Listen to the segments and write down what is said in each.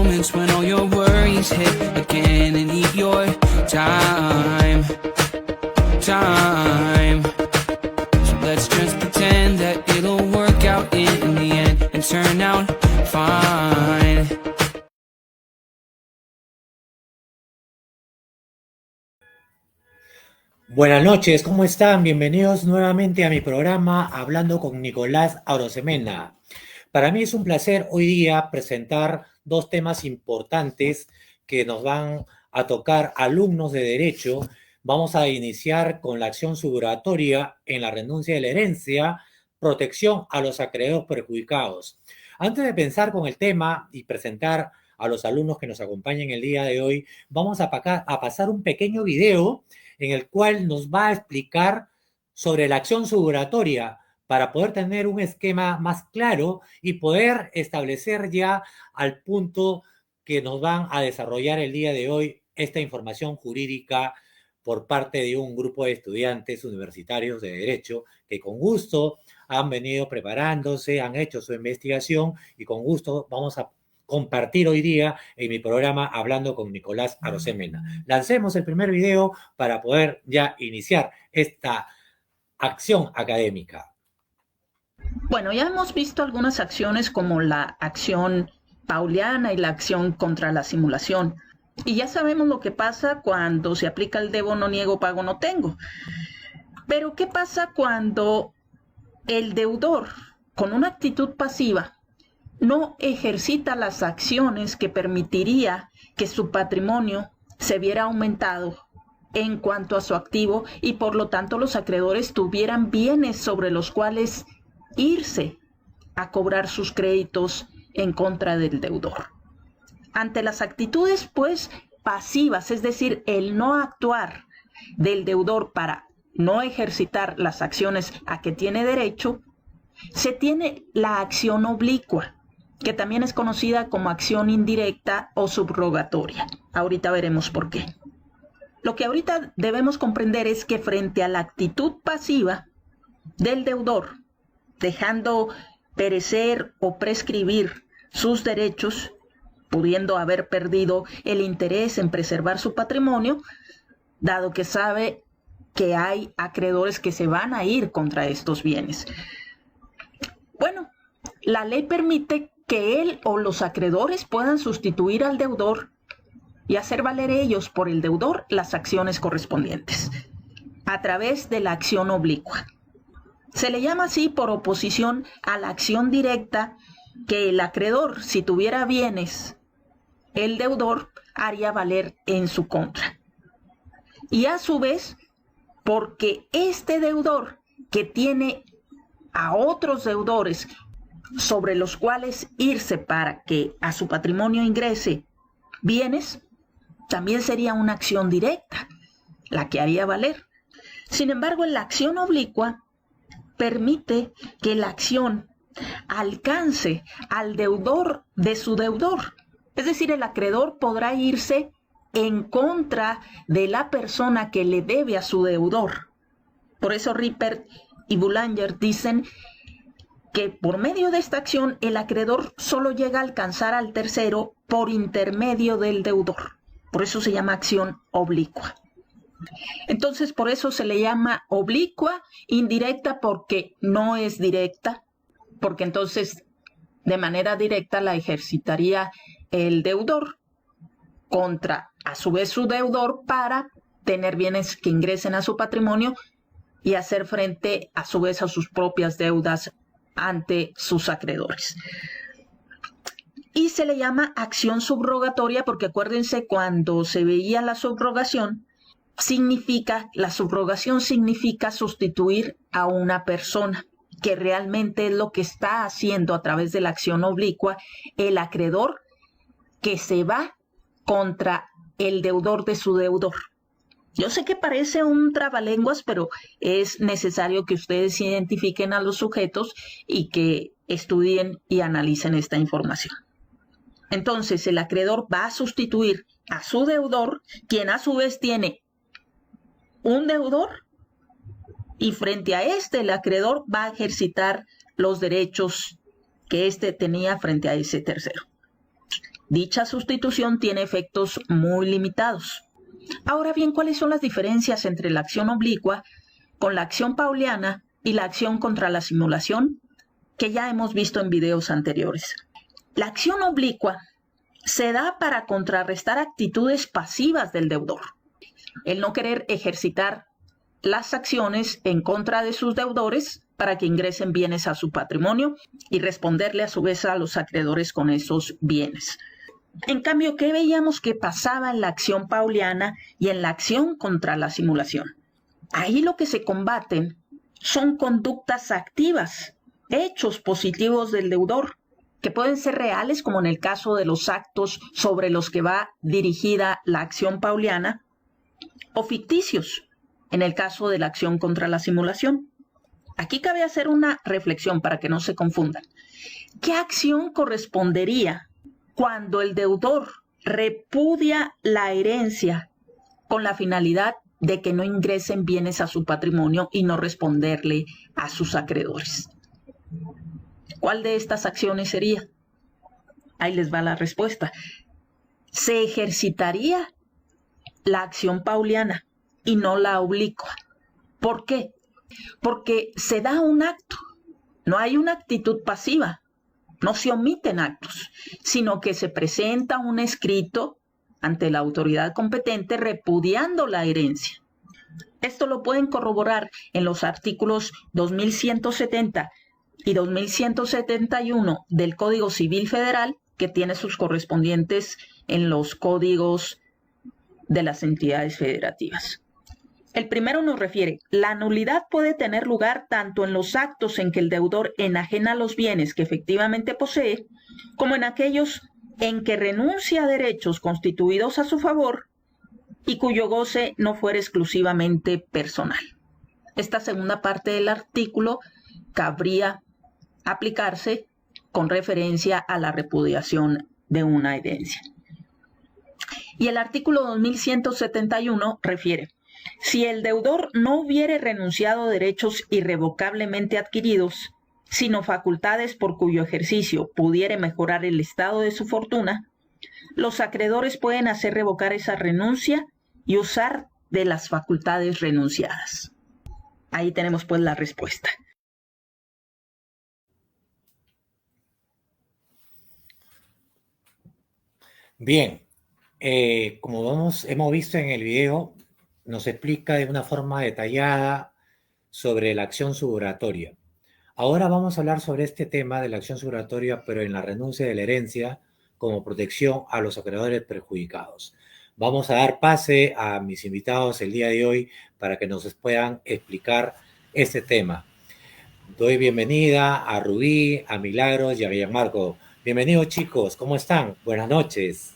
moments when all your worries hit again and eat your time. So let's just pretend that it'll work out in the end and turn out fine. Buenas noches, ¿cómo están? Bienvenidos nuevamente a mi programa Hablando con Nicolás Arosemena. Para mí es un placer hoy día presentar dos temas importantes que nos van a tocar alumnos de Derecho. Vamos a iniciar con la acción subrogatoria en la renuncia de la herencia, protección a los acreedores perjudicados. Antes de pensar con el tema y presentar a los alumnos que nos acompañan el día de hoy, vamos a pasar un pequeño video en el cual nos va a explicar sobre la acción subrogatoria para poder tener un esquema más claro y poder establecer ya al punto que nos van a desarrollar el día de hoy esta información jurídica por parte de un grupo de estudiantes universitarios de Derecho que con gusto han venido preparándose, han hecho su investigación y con gusto vamos a compartir hoy día en mi programa Hablando con Nicolás Arosemena. Lancemos el primer video para poder ya iniciar esta acción académica. Bueno, ya hemos visto algunas acciones como la acción pauliana y la acción contra la simulación. Y ya sabemos lo que pasa cuando se aplica el debo, no niego, pago, no tengo. Pero ¿qué pasa cuando el deudor, con una actitud pasiva, no ejercita las acciones que permitiría que su patrimonio se viera aumentado en cuanto a su activo y por lo tanto los acreedores tuvieran bienes sobre los cuales irse a cobrar sus créditos en contra del deudor? Ante las actitudes, pues, pasivas, es decir, el no actuar del deudor para no ejercitar las acciones a que tiene derecho, se tiene la acción oblicua, que también es conocida como acción indirecta o subrogatoria. Ahorita veremos por qué. Lo que ahorita debemos comprender es que frente a la actitud pasiva del deudor, dejando perecer o prescribir sus derechos, pudiendo haber perdido el interés en preservar su patrimonio, dado que sabe que hay acreedores que se van a ir contra estos bienes. Bueno, la ley permite que él o los acreedores puedan sustituir al deudor y hacer valer ellos por el deudor las acciones correspondientes a través de la acción oblicua. Se le llama así por oposición a la acción directa que el acreedor, si tuviera bienes, el deudor haría valer en su contra. Y a su vez, porque este deudor que tiene a otros deudores sobre los cuales irse para que a su patrimonio ingrese bienes, también sería una acción directa, la que haría valer. Sin embargo, en la acción oblicua permite que la acción alcance al deudor de su deudor. Es decir, el acreedor podrá irse en contra de la persona que le debe a su deudor. Por eso Ripert y Boulanger dicen que por medio de esta acción el acreedor solo llega a alcanzar al tercero por intermedio del deudor. Por eso se llama acción oblicua. Entonces, por eso se le llama oblicua, indirecta porque no es directa, porque entonces de manera directa la ejercitaría el deudor contra, a su vez, su deudor para tener bienes que ingresen a su patrimonio y hacer frente, a su vez, a sus propias deudas ante sus acreedores. Y se le llama acción subrogatoria porque acuérdense, cuando se veía la subrogación, la subrogación significa sustituir a una persona, que realmente es lo que está haciendo a través de la acción oblicua el acreedor que se va contra el deudor de su deudor. Yo sé que parece un trabalenguas, pero es necesario que ustedes identifiquen a los sujetos y que estudien y analicen esta información. Entonces, el acreedor va a sustituir a su deudor, quien a su vez tiene un deudor, y frente a este, el acreedor va a ejercitar los derechos que éste tenía frente a ese tercero. Dicha sustitución tiene efectos muy limitados. Ahora bien, ¿cuáles son las diferencias entre la acción oblicua con la acción pauliana y la acción contra la simulación? Que ya hemos visto en videos anteriores. La acción oblicua se da para contrarrestar actitudes pasivas del deudor. El no querer ejercitar las acciones en contra de sus deudores para que ingresen bienes a su patrimonio y responderle a su vez a los acreedores con esos bienes. En cambio, ¿qué veíamos que pasaba en la acción pauliana y en la acción contra la simulación? Ahí lo que se combaten son conductas activas, hechos positivos del deudor, que pueden ser reales, como en el caso de los actos sobre los que va dirigida la acción pauliana, o ficticios, en el caso de la acción contra la simulación. Aquí cabe hacer una reflexión para que no se confundan. ¿Qué acción correspondería cuando el deudor repudia la herencia con la finalidad de que no ingresen bienes a su patrimonio y no responderle a sus acreedores? ¿Cuál de estas acciones sería? Ahí les va la respuesta. Se ejercitaría la acción pauliana y no la oblicua. ¿Por qué? Porque se da un acto, no hay una actitud pasiva, no se omiten actos, sino que se presenta un escrito ante la autoridad competente repudiando la herencia. Esto lo pueden corroborar en los artículos 2170 y 2171 del Código Civil Federal, que tiene sus correspondientes en los códigos de las entidades federativas. El primero nos refiere: la nulidad puede tener lugar tanto en los actos en que el deudor enajena los bienes que efectivamente posee, como en aquellos en que renuncia a derechos constituidos a su favor y cuyo goce no fuera exclusivamente personal. Esta segunda parte del artículo cabría aplicarse con referencia a la repudiación de una herencia. Y el artículo 2171 refiere: si el deudor no hubiere renunciado a derechos irrevocablemente adquiridos, sino facultades por cuyo ejercicio pudiere mejorar el estado de su fortuna, los acreedores pueden hacer revocar esa renuncia y usar de las facultades renunciadas. Ahí tenemos pues la respuesta. Bien, como hemos visto en el video, nos explica de una forma detallada sobre la acción subrogatoria. Ahora vamos a hablar sobre este tema de la acción subrogatoria, pero en la renuncia de la herencia como protección a los acreedores perjudicados. Vamos a dar pase a mis invitados el día de hoy para que nos puedan explicar este tema. Doy bienvenida a Rubí, a Milagros y a Gianmarco. Bienvenidos, chicos, ¿cómo están? Buenas noches.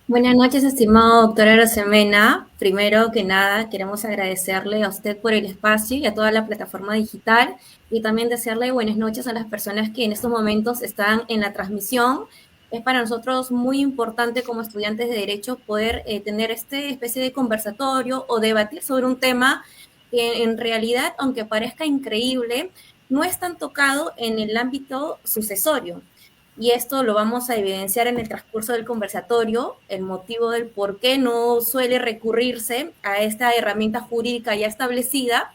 Buenas noches, estimado doctor Arosemena. Primero que nada, queremos agradecerle a usted por el espacio y a toda la plataforma digital, y también desearle buenas noches a las personas que en estos momentos están en la transmisión. Es para nosotros muy importante como estudiantes de Derecho poder tener esta especie de conversatorio o debatir sobre un tema que en realidad, aunque parezca increíble, no es tan tocado en el ámbito sucesorio. Y esto lo vamos a evidenciar en el transcurso del conversatorio, el motivo del por qué no suele recurrirse a esta herramienta jurídica ya establecida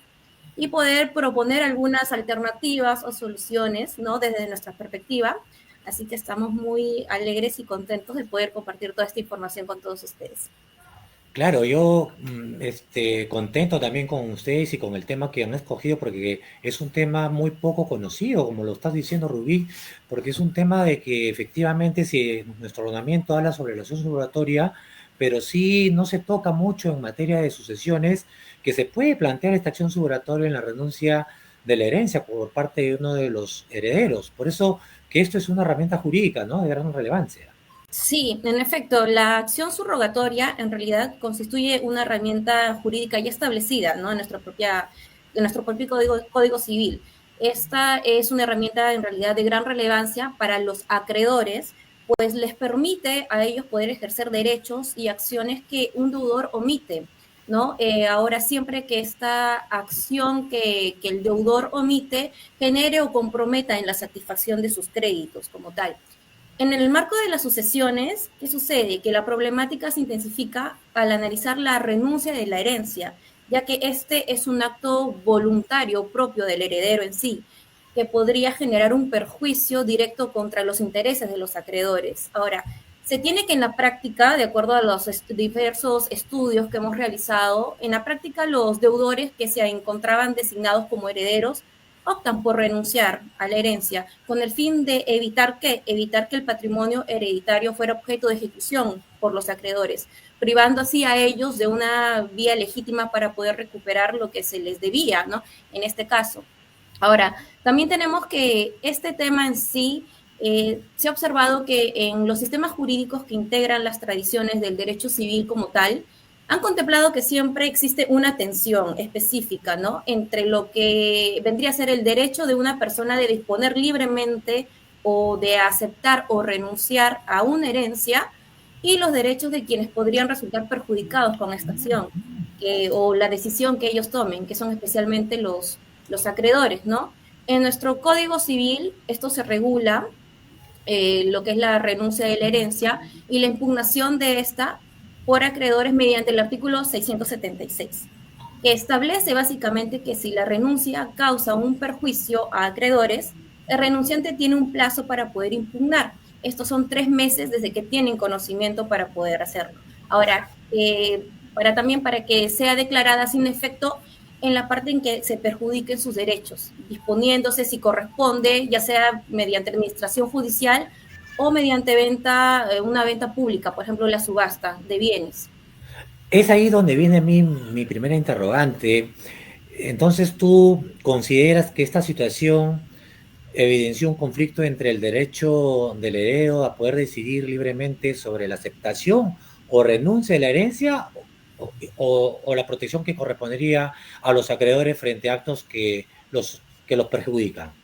y poder proponer algunas alternativas o soluciones, ¿no?, desde nuestra perspectiva. Así que estamos muy alegres y contentos de poder compartir toda esta información con todos ustedes. Claro, yo contento también con ustedes y con el tema que han escogido, porque es un tema muy poco conocido, como lo estás diciendo, Rubí, porque es un tema de que efectivamente si nuestro ordenamiento habla sobre la acción subrogatoria, pero sí no se toca mucho en materia de sucesiones, que se puede plantear esta acción subrogatoria en la renuncia de la herencia por parte de uno de los herederos. Por eso que esto es una herramienta jurídica, ¿no?, de gran relevancia. Sí, en efecto, la acción subrogatoria en realidad constituye una herramienta jurídica ya establecida, ¿no?, en nuestro propio código civil. Esta es una herramienta en realidad de gran relevancia para los acreedores, pues les permite a ellos poder ejercer derechos y acciones que un deudor omite, ¿no? Ahora, siempre que esta acción que el deudor omite genere o comprometa en la satisfacción de sus créditos como tal. En el marco de las sucesiones, ¿qué sucede? Que la problemática se intensifica al analizar la renuncia de la herencia, ya que este es un acto voluntario propio del heredero en sí, que podría generar un perjuicio directo contra los intereses de los acreedores. Ahora, se tiene que en la práctica, de acuerdo a los diversos estudios que hemos realizado, en la práctica los deudores que se encontraban designados como herederos optan por renunciar a la herencia con el fin de evitar que el patrimonio hereditario fuera objeto de ejecución por los acreedores, privando así a ellos de una vía legítima para poder recuperar lo que se les debía, ¿no? En este caso. Ahora, también tenemos que este tema en sí se ha observado que en los sistemas jurídicos que integran las tradiciones del derecho civil como tal, han contemplado que siempre existe una tensión específica, ¿no? Entre lo que vendría a ser el derecho de una persona de disponer libremente o de aceptar o renunciar a una herencia y los derechos de quienes podrían resultar perjudicados con esta acción o la decisión que ellos tomen, que son especialmente los acreedores, ¿no? En nuestro Código Civil esto se regula, lo que es la renuncia de la herencia y la impugnación de esta por acreedores mediante el artículo 676, que establece básicamente que si la renuncia causa un perjuicio a acreedores, el renunciante tiene un plazo para poder impugnar. Estos son 3 meses desde que tienen conocimiento para poder hacerlo. Ahora, para que sea declarada sin efecto en la parte en que se perjudiquen sus derechos, disponiéndose si corresponde, ya sea mediante administración judicial o mediante una venta pública, por ejemplo, la subasta de bienes. Es ahí donde viene mi primera interrogante. Entonces, ¿tú consideras que esta situación evidenció un conflicto entre el derecho del heredero a poder decidir libremente sobre la aceptación o renuncia de la herencia o la protección que correspondería a los acreedores frente a actos que los perjudican?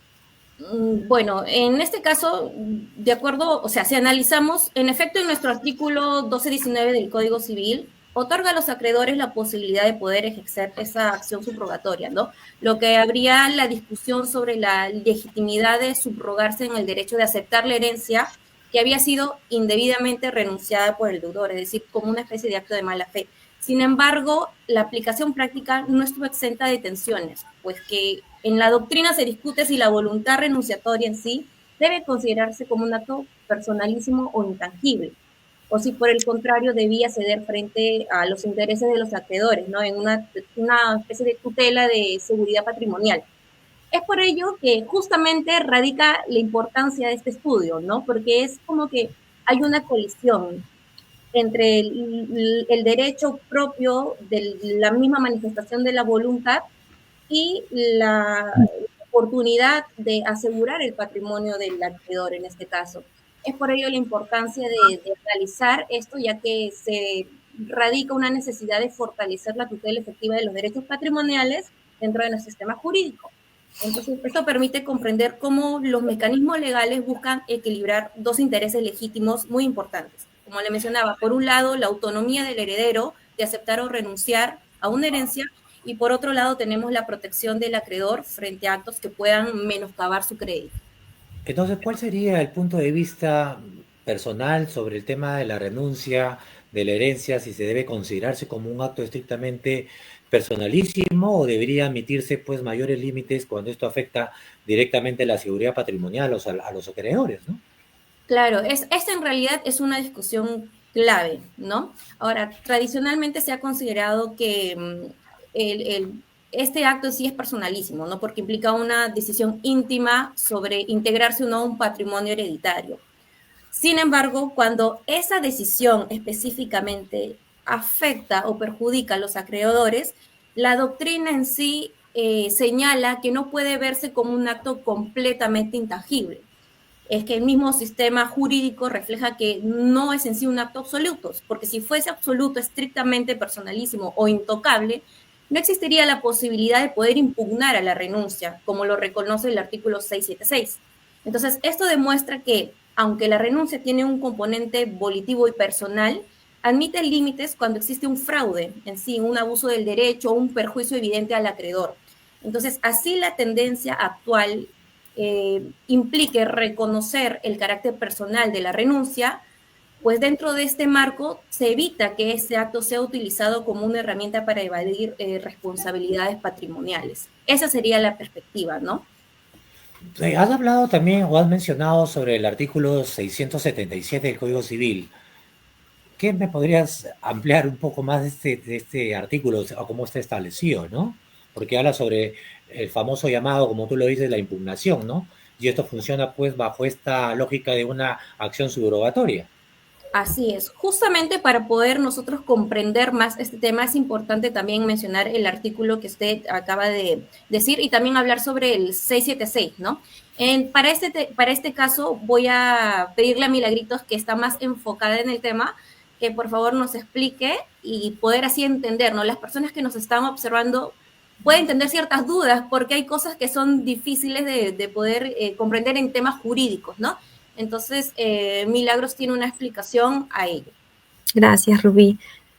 Bueno, en este caso, de acuerdo, o sea, si analizamos, en efecto, en nuestro artículo 1219 del Código Civil, otorga a los acreedores la posibilidad de poder ejercer esa acción subrogatoria, ¿no? Lo que habría la discusión sobre la legitimidad de subrogarse en el derecho de aceptar la herencia que había sido indebidamente renunciada por el deudor, es decir, como una especie de acto de mala fe. Sin embargo, la aplicación práctica no estuvo exenta de tensiones, pues que en la doctrina se discute si la voluntad renunciatoria en sí debe considerarse como un acto personalísimo o intangible, o si por el contrario debía ceder frente a los intereses de los acreedores, ¿no? En una especie de tutela de seguridad patrimonial. Es por ello que justamente radica la importancia de este estudio, ¿no? Porque es como que hay una colisión entre el derecho propio de la misma manifestación de la voluntad y la oportunidad de asegurar el patrimonio del acreedor en este caso. Es por ello la importancia de realizar esto, ya que se radica una necesidad de fortalecer la tutela efectiva de los derechos patrimoniales dentro de nuestro sistema jurídico. Entonces, esto permite comprender cómo los mecanismos legales buscan equilibrar dos intereses legítimos muy importantes. Como le mencionaba, por un lado, la autonomía del heredero de aceptar o renunciar a una herencia, y por otro lado tenemos la protección del acreedor frente a actos que puedan menoscabar su crédito. Entonces, ¿cuál sería el punto de vista personal sobre el tema de la renuncia de la herencia, si se debe considerarse como un acto estrictamente personalísimo o debería admitirse pues mayores límites cuando esto afecta directamente la seguridad patrimonial a los acreedores, ¿no? Claro, esta en realidad es una discusión clave, ¿no? Ahora, tradicionalmente se ha considerado que este acto en sí es personalísimo, ¿no? Porque implica una decisión íntima sobre integrarse o no a un patrimonio hereditario. Sin embargo, cuando esa decisión específicamente afecta o perjudica a los acreedores, la doctrina en sí señala que no puede verse como un acto completamente intangible. Es que el mismo sistema jurídico refleja que no es en sí un acto absoluto, porque si fuese absoluto, estrictamente personalísimo o intocable, no existiría la posibilidad de poder impugnar a la renuncia, como lo reconoce el artículo 676. Entonces, esto demuestra que, aunque la renuncia tiene un componente volitivo y personal, admite límites cuando existe un fraude en sí, un abuso del derecho o un perjuicio evidente al acreedor. Entonces, así la tendencia actual implique reconocer el carácter personal de la renuncia, pues dentro de este marco se evita que este acto sea utilizado como una herramienta para evadir responsabilidades patrimoniales. Esa sería la perspectiva, ¿no? Has hablado también o has mencionado sobre el artículo 677 del Código Civil. ¿Qué me podrías ampliar un poco más de este artículo o cómo está establecido, ¿no? Porque habla sobre el famoso llamado, como tú lo dices, la impugnación, ¿no? Y esto funciona pues bajo esta lógica de una acción subrogatoria. Así es. Justamente para poder nosotros comprender más este tema es importante también mencionar el artículo que usted acaba de decir y también hablar sobre el 676, ¿no? Para este caso voy a pedirle a Milagritos, que está más enfocada en el tema, que por favor nos explique y poder así entender, ¿no? Las personas que nos están observando pueden tener ciertas dudas porque hay cosas que son difíciles de poder comprender en temas jurídicos, ¿no? Entonces, Milagros tiene una explicación a ello. Gracias, Rubí.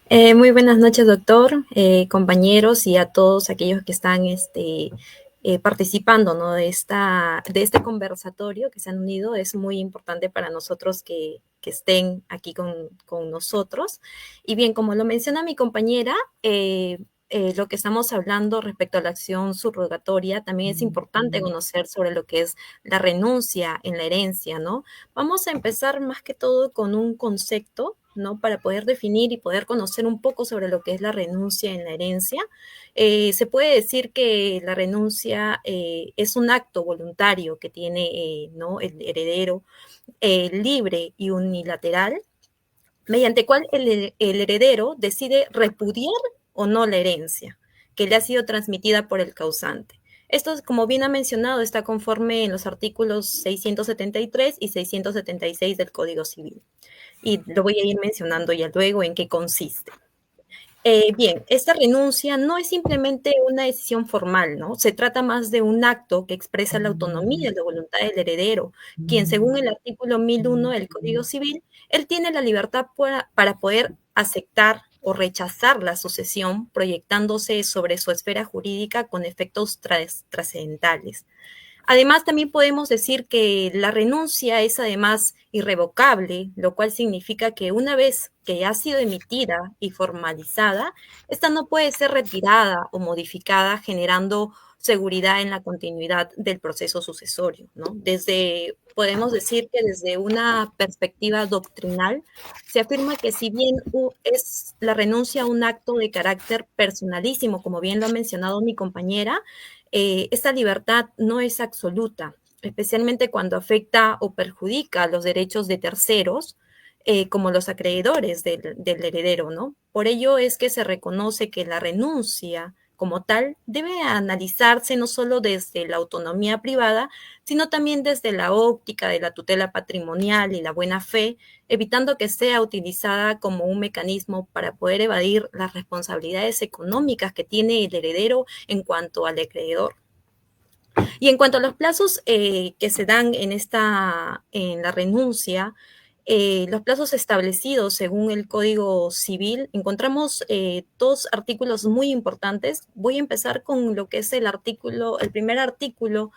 Muy buenas noches, doctor, compañeros y a todos aquellos que están participando, ¿no? de este conversatorio que se han unido. Es muy importante para nosotros que estén aquí con nosotros. Y bien, como lo menciona mi compañera, lo que estamos hablando respecto a la acción subrogatoria, también es importante conocer sobre lo que es la renuncia en la herencia, ¿no? Vamos a empezar más que todo con un concepto, ¿no? Para poder definir y poder conocer un poco sobre lo que es la renuncia en la herencia. Se puede decir que la renuncia es un acto voluntario que tiene, ¿no? El heredero libre y unilateral, mediante cual el heredero decide repudiar o no la herencia que le ha sido transmitida por el causante. Esto, como bien ha mencionado, está conforme en los artículos 673 y 676 del Código Civil. Y lo voy a ir mencionando ya luego en qué consiste. Bien, esta renuncia no es simplemente una decisión formal, ¿no? Se trata más de un acto que expresa la autonomía y la voluntad del heredero, quien, según el artículo 1001 del Código Civil, él tiene la libertad para poder aceptar o rechazar la sucesión, proyectándose sobre su esfera jurídica con efectos trascendentales. Además, también podemos decir que la renuncia es además irrevocable, lo cual significa que una vez que ha sido emitida y formalizada, esta no puede ser retirada o modificada, generando seguridad en la continuidad del proceso sucesorio, ¿no? Podemos decir que desde una perspectiva doctrinal, se afirma que si bien es la renuncia un acto de carácter personalísimo, como bien lo ha mencionado mi compañera, esta libertad no es absoluta, especialmente cuando afecta o perjudica los derechos de terceros, como los acreedores del heredero, ¿no? Por ello es que se reconoce que la renuncia como tal debe analizarse no solo desde la autonomía privada, sino también desde la óptica de la tutela patrimonial y la buena fe, evitando que sea utilizada como un mecanismo para poder evadir las responsabilidades económicas que tiene el heredero en cuanto al acreedor. Y en cuanto a los plazos que se dan en la renuncia, los plazos establecidos según el Código Civil, encontramos dos artículos muy importantes. Voy a empezar con lo que es el primer artículo,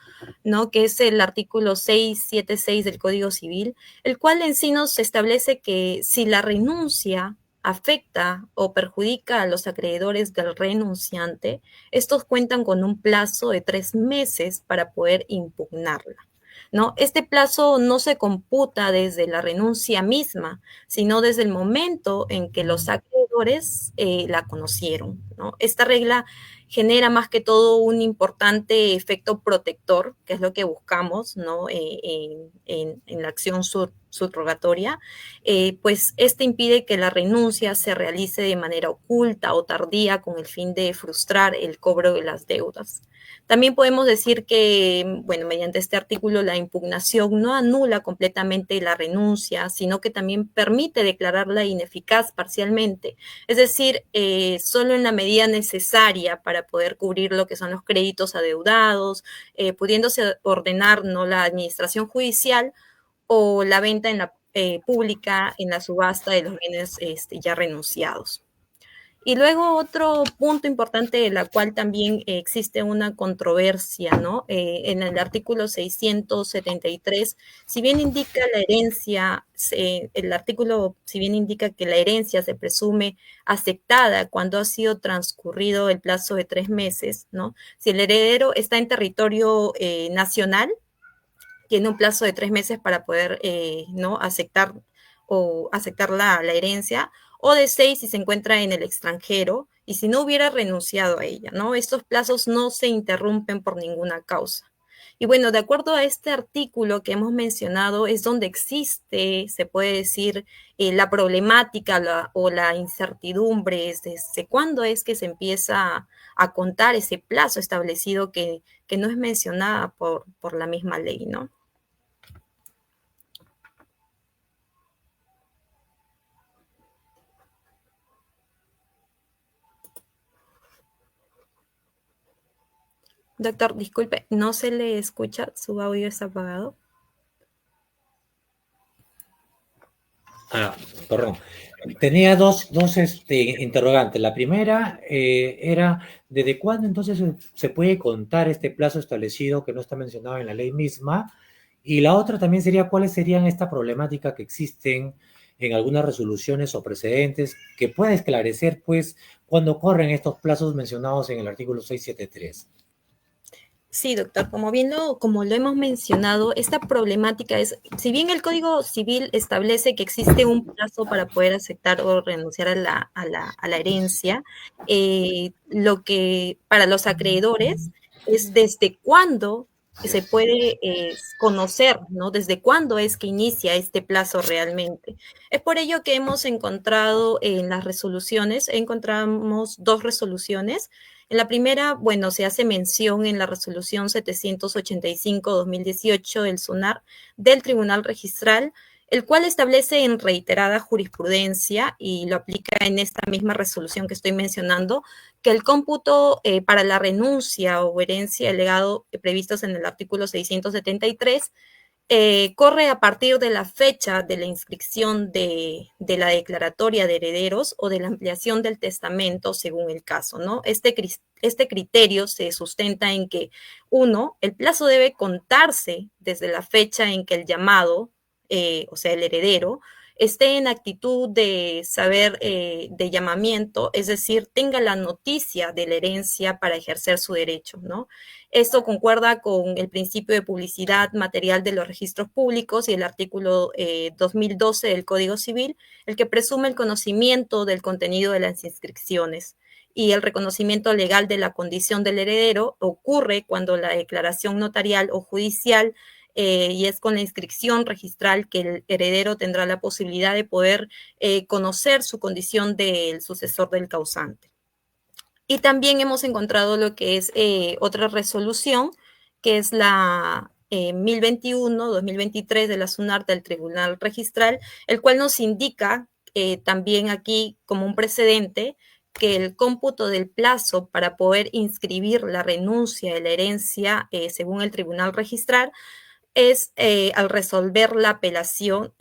¿no? Que es el artículo 676 del Código Civil, el cual en sí nos establece que si la renuncia afecta o perjudica a los acreedores del renunciante, estos cuentan con un plazo de 3 meses para poder impugnarla, ¿no? Este plazo no se computa desde la renuncia misma, sino desde el momento en que los acreedores la conocieron, ¿no? Esta regla genera más que todo un importante efecto protector, que es lo que buscamos, ¿no? En la acción subrogatoria, pues este impide que la renuncia se realice de manera oculta o tardía con el fin de frustrar el cobro de las deudas. También podemos decir que, bueno, mediante este artículo la impugnación no anula completamente la renuncia, sino que también permite declararla ineficaz parcialmente, es decir, solo en la medida necesaria para poder cubrir lo que son los créditos adeudados, pudiéndose ordenar, ¿no?, la administración judicial o la venta pública en la subasta de los bienes ya renunciados. Y luego otro punto importante de la cual también existe una controversia, ¿no? En el artículo 673, si bien indica la herencia, el artículo, si bien indica que la herencia se presume aceptada cuando ha sido transcurrido el plazo de 3 meses, ¿no? Si el heredero está en territorio nacional, tiene un plazo de 3 meses para poder ¿no? aceptar la herencia, o de 6 si se encuentra en el extranjero y si no hubiera renunciado a ella, ¿no? Estos plazos no se interrumpen por ninguna causa. Y bueno, de acuerdo a este artículo que hemos mencionado, es donde existe, se puede decir, la problemática o la incertidumbre, es desde cuándo es que se empieza a contar ese plazo establecido que no es mencionada por la misma ley, ¿no? Doctor, disculpe, no se le escucha, su audio está apagado. Perdón. Tenía dos interrogantes. La primera era, ¿desde cuándo entonces se puede contar este plazo establecido que no está mencionado en la ley misma? Y la otra también sería, ¿cuáles serían esta problemática que existen en algunas resoluciones o precedentes que pueda esclarecer, pues, cuando corren estos plazos mencionados en el artículo 673? Sí, doctor, como lo hemos mencionado, esta problemática es, si bien el Código Civil establece que existe un plazo para poder aceptar o renunciar a la herencia, lo que para los acreedores es desde cuándo se puede conocer, ¿no? Desde cuándo es que inicia este plazo realmente. Es por ello que hemos encontrado en las resoluciones, encontramos 2 resoluciones. En la primera, bueno, se hace mención en la resolución 785-2018 del SUNAR del Tribunal Registral, el cual establece en reiterada jurisprudencia y lo aplica en esta misma resolución que estoy mencionando, que el cómputo para la renuncia o herencia de legado previstos en el artículo 673 corre a partir de la fecha de la inscripción de la declaratoria de herederos o de la ampliación del testamento según el caso, ¿no? Este criterio se sustenta en que, 1, el plazo debe contarse desde la fecha en que el llamado, o sea, el heredero, esté en actitud de saber de llamamiento, es decir, tenga la noticia de la herencia para ejercer su derecho, ¿no? Esto concuerda con el principio de publicidad material de los registros públicos y el artículo 2012 del Código Civil, el que presume el conocimiento del contenido de las inscripciones. Y el reconocimiento legal de la condición del heredero ocurre cuando la declaración notarial o judicial y es con la inscripción registral que el heredero tendrá la posibilidad de poder conocer su condición del sucesor del causante. Y también hemos encontrado lo que es otra resolución, que es la 1021-2023 de la SUNAR del Tribunal Registral, el cual nos indica también aquí como un precedente que el cómputo del plazo para poder inscribir la renuncia de la herencia según el Tribunal Registral es al resolver la apelación,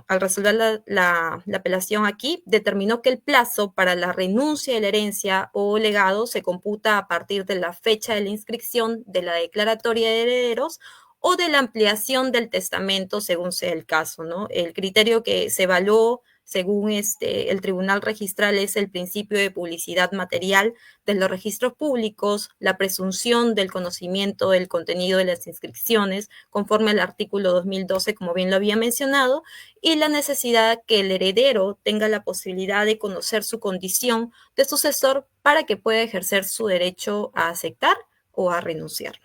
al resolver la apelación aquí, determinó que el plazo para la renuncia de la herencia o legado se computa a partir de la fecha de la inscripción de la declaratoria de herederos o de la ampliación del testamento, según sea el caso, ¿no? El criterio que se evaluó según el Tribunal Registral es el principio de publicidad material de los registros públicos, la presunción del conocimiento del contenido de las inscripciones, conforme al artículo 2012, como bien lo había mencionado, y la necesidad que el heredero tenga la posibilidad de conocer su condición de sucesor para que pueda ejercer su derecho a aceptar o a renunciar.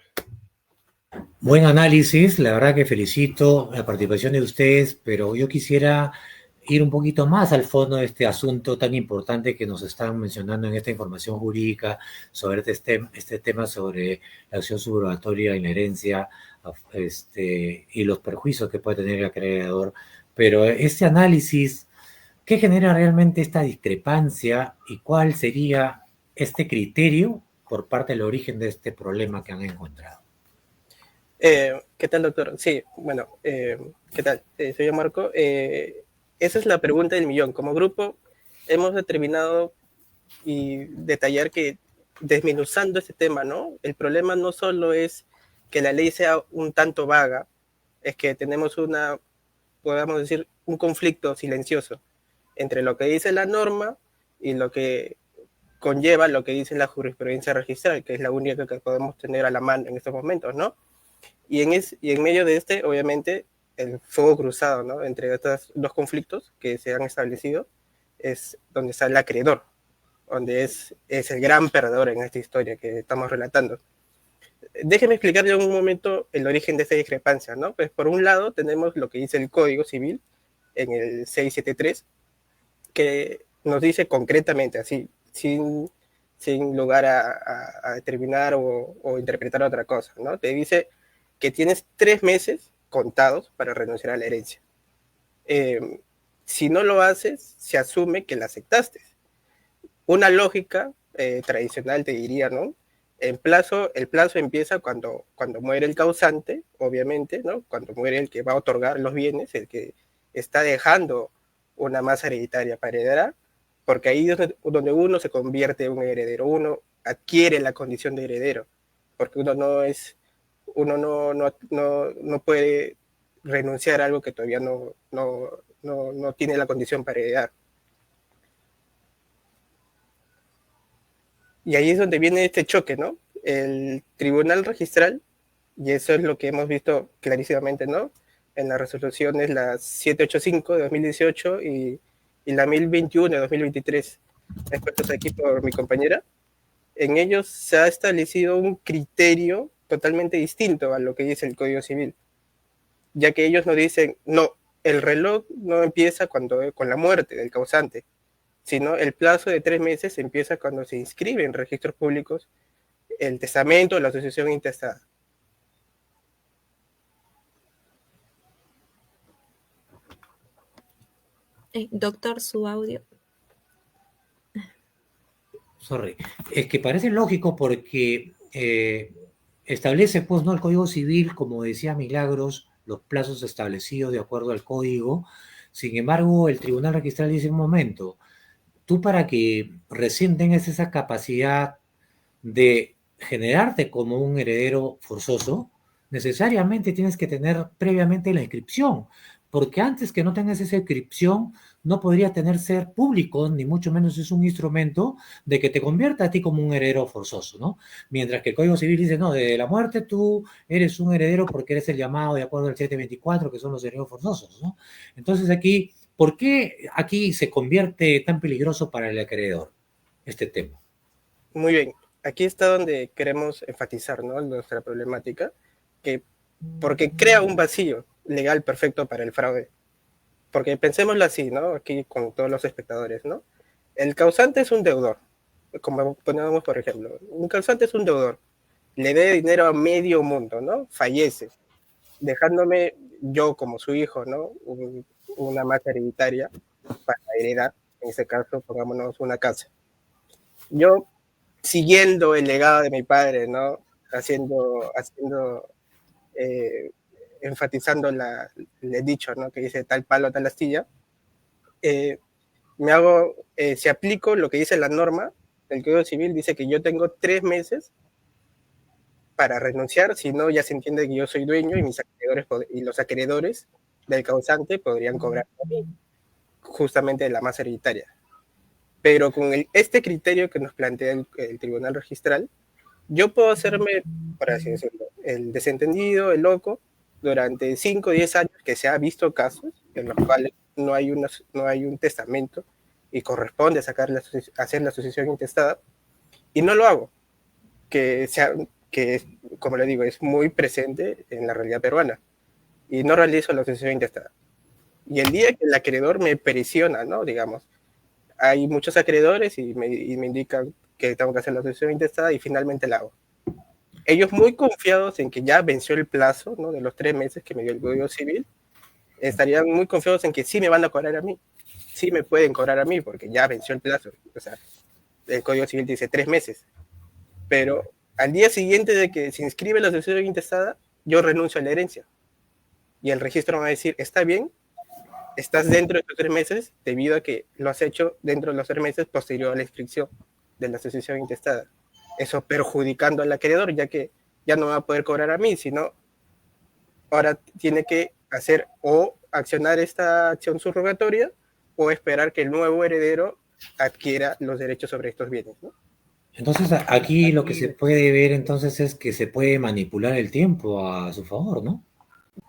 Buen análisis, la verdad que felicito la participación de ustedes, pero yo quisiera ir un poquito más al fondo de este asunto tan importante que nos están mencionando en esta información jurídica sobre este tema sobre la acción subrogatoria y la herencia y los perjuicios que puede tener el acreedor. Pero este análisis, ¿qué genera realmente esta discrepancia y cuál sería este criterio por parte del origen de este problema que han encontrado? ¿Qué tal, doctor? Sí, bueno, ¿qué tal? Soy yo, Marco. Esa es la pregunta del millón. Como grupo hemos determinado y detallar que, desmenuzando este tema, ¿no? El problema no solo es que la ley sea un tanto vaga, es que tenemos podemos decir, un conflicto silencioso entre lo que dice la norma y lo que conlleva lo que dice la jurisprudencia registral, que es la única que podemos tener a la mano en estos momentos, ¿no? Y en medio de obviamente, el fuego cruzado, ¿no? Entre estos dos conflictos que se han establecido, es donde está el acreedor, donde es el gran perdedor en esta historia que estamos relatando. Déjeme explicarle un momento el origen de esta discrepancia, ¿no? Pues por un lado tenemos lo que dice el Código Civil en el 673, que nos dice concretamente, así, sin lugar a determinar o interpretar otra cosa, ¿no? Te dice que tienes 3 meses contados para renunciar a la herencia. Si no lo haces, se asume que la aceptaste. Una lógica tradicional te diría, ¿no? El plazo empieza cuando muere el causante, obviamente, ¿no? Cuando muere el que va a otorgar los bienes, el que está dejando una masa hereditaria para heredar, porque ahí es donde uno se convierte en un heredero, uno adquiere la condición de heredero, porque uno no puede renunciar a algo que todavía no tiene la condición para heredar. Y ahí es donde viene este choque, ¿no? El tribunal registral, y eso es lo que hemos visto clarísimamente, ¿no? En las resoluciones, la 785 de 2018 y la 1021 de 2023, expuestos aquí por mi compañera, en ellos se ha establecido un criterio totalmente distinto a lo que dice el Código Civil, ya que ellos nos dicen, no, el reloj no empieza con la muerte del causante, sino el plazo de 3 meses empieza cuando se inscribe en registros públicos el testamento o la asociación intestada. Doctor, su audio. Sorry. Es que parece lógico porque establece, pues, ¿no? El Código Civil, como decía Milagros, los plazos establecidos de acuerdo al código. Sin embargo, el Tribunal Registral dice: un momento, tú, para que recién tengas esa capacidad de generarte como un heredero forzoso, necesariamente tienes que tener previamente la inscripción, porque antes que no tengas esa inscripción, no podría tener ser público, ni mucho menos es un instrumento de que te convierta a ti como un heredero forzoso, ¿no? Mientras que el Código Civil dice, no, de la muerte tú eres un heredero porque eres el llamado de acuerdo al 724, que son los herederos forzosos, ¿no? Entonces aquí, ¿por qué aquí se convierte tan peligroso para el acreedor este tema? Muy bien, aquí está donde queremos enfatizar, ¿no? Nuestra problemática, porque crea un vacío legal perfecto para el fraude. Porque pensémoslo así, ¿no? Aquí con todos los espectadores, ¿no? El causante es un deudor, como ponemos por ejemplo. Un causante es un deudor, le debe dinero a medio mundo, ¿no? Fallece, dejándome yo como su hijo, ¿no? Una masa hereditaria para heredar, en este caso, pongámonos una casa. Yo, siguiendo el legado de mi padre, ¿no? Enfatizando el dicho, ¿no? Que dice tal palo, tal astilla, si aplico lo que dice la norma, el Código Civil dice que yo tengo 3 meses para renunciar, si no ya se entiende que yo soy dueño y los acreedores del causante podrían cobrar a mí, justamente de la masa hereditaria. Pero con este criterio que nos plantea el Tribunal Registral, yo puedo hacerme, por así decirlo, el desentendido, el loco, durante 5 o 10 años, que se ha visto casos en los cuales no hay un testamento y corresponde hacer la asociación intestada, y no lo hago, que como le digo, es muy presente en la realidad peruana, y no realizo la asociación intestada. Y el día que el acreedor me presiona, ¿no? Digamos, hay muchos acreedores y me indican que tengo que hacer la asociación intestada y finalmente la hago. Ellos, muy confiados en que ya venció el plazo, ¿no? De los 3 meses que me dio el Código Civil, estarían muy confiados en que sí me van a cobrar a mí, sí me pueden cobrar a mí porque ya venció el plazo. O sea, el Código Civil dice 3 meses, pero al día siguiente de que se inscribe la asociación intestada, yo renuncio a la herencia y el registro va a decir, está bien, estás dentro de estos 3 meses debido a que lo has hecho dentro de los 3 meses posterior a la inscripción de la asociación intestada. Eso perjudicando al acreedor, ya que ya no va a poder cobrar a mí, sino ahora tiene que hacer o accionar esta acción subrogatoria o esperar que el nuevo heredero adquiera los derechos sobre estos bienes, ¿no? Entonces, aquí lo que se puede ver entonces es que se puede manipular el tiempo a su favor, ¿no?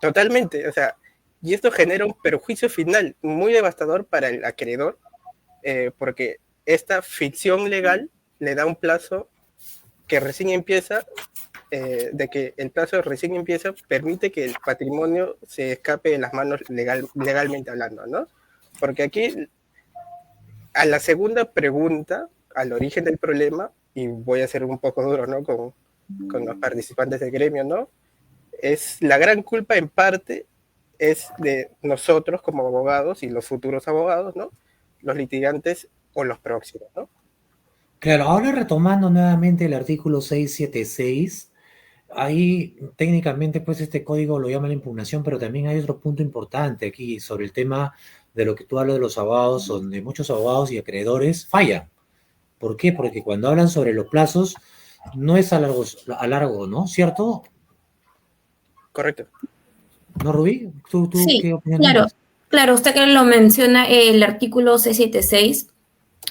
Totalmente, o sea, y esto genera un perjuicio final muy devastador para el acreedor, porque esta ficción legal le da un plazo que recién empieza, de que el plazo recién empieza permite que el patrimonio se escape de las manos legalmente hablando, ¿no? Porque aquí, a la segunda pregunta, al origen del problema, y voy a ser un poco duro, ¿no? Con los participantes del gremio, ¿no? Es la gran culpa en parte es de nosotros como abogados y los futuros abogados, ¿no? Los litigantes o los próximos, ¿no? Claro, ahora retomando nuevamente el artículo 676, ahí técnicamente pues este código lo llama la impugnación, pero también hay otro punto importante aquí sobre el tema de lo que tú hablas de los abogados, donde muchos abogados y acreedores fallan. ¿Por qué? Porque cuando hablan sobre los plazos, no es a largo, ¿no? ¿Cierto? Correcto. ¿No, Rubí? ¿Tú Sí, qué opinión claro, tienes? claro, usted que lo menciona, el artículo 676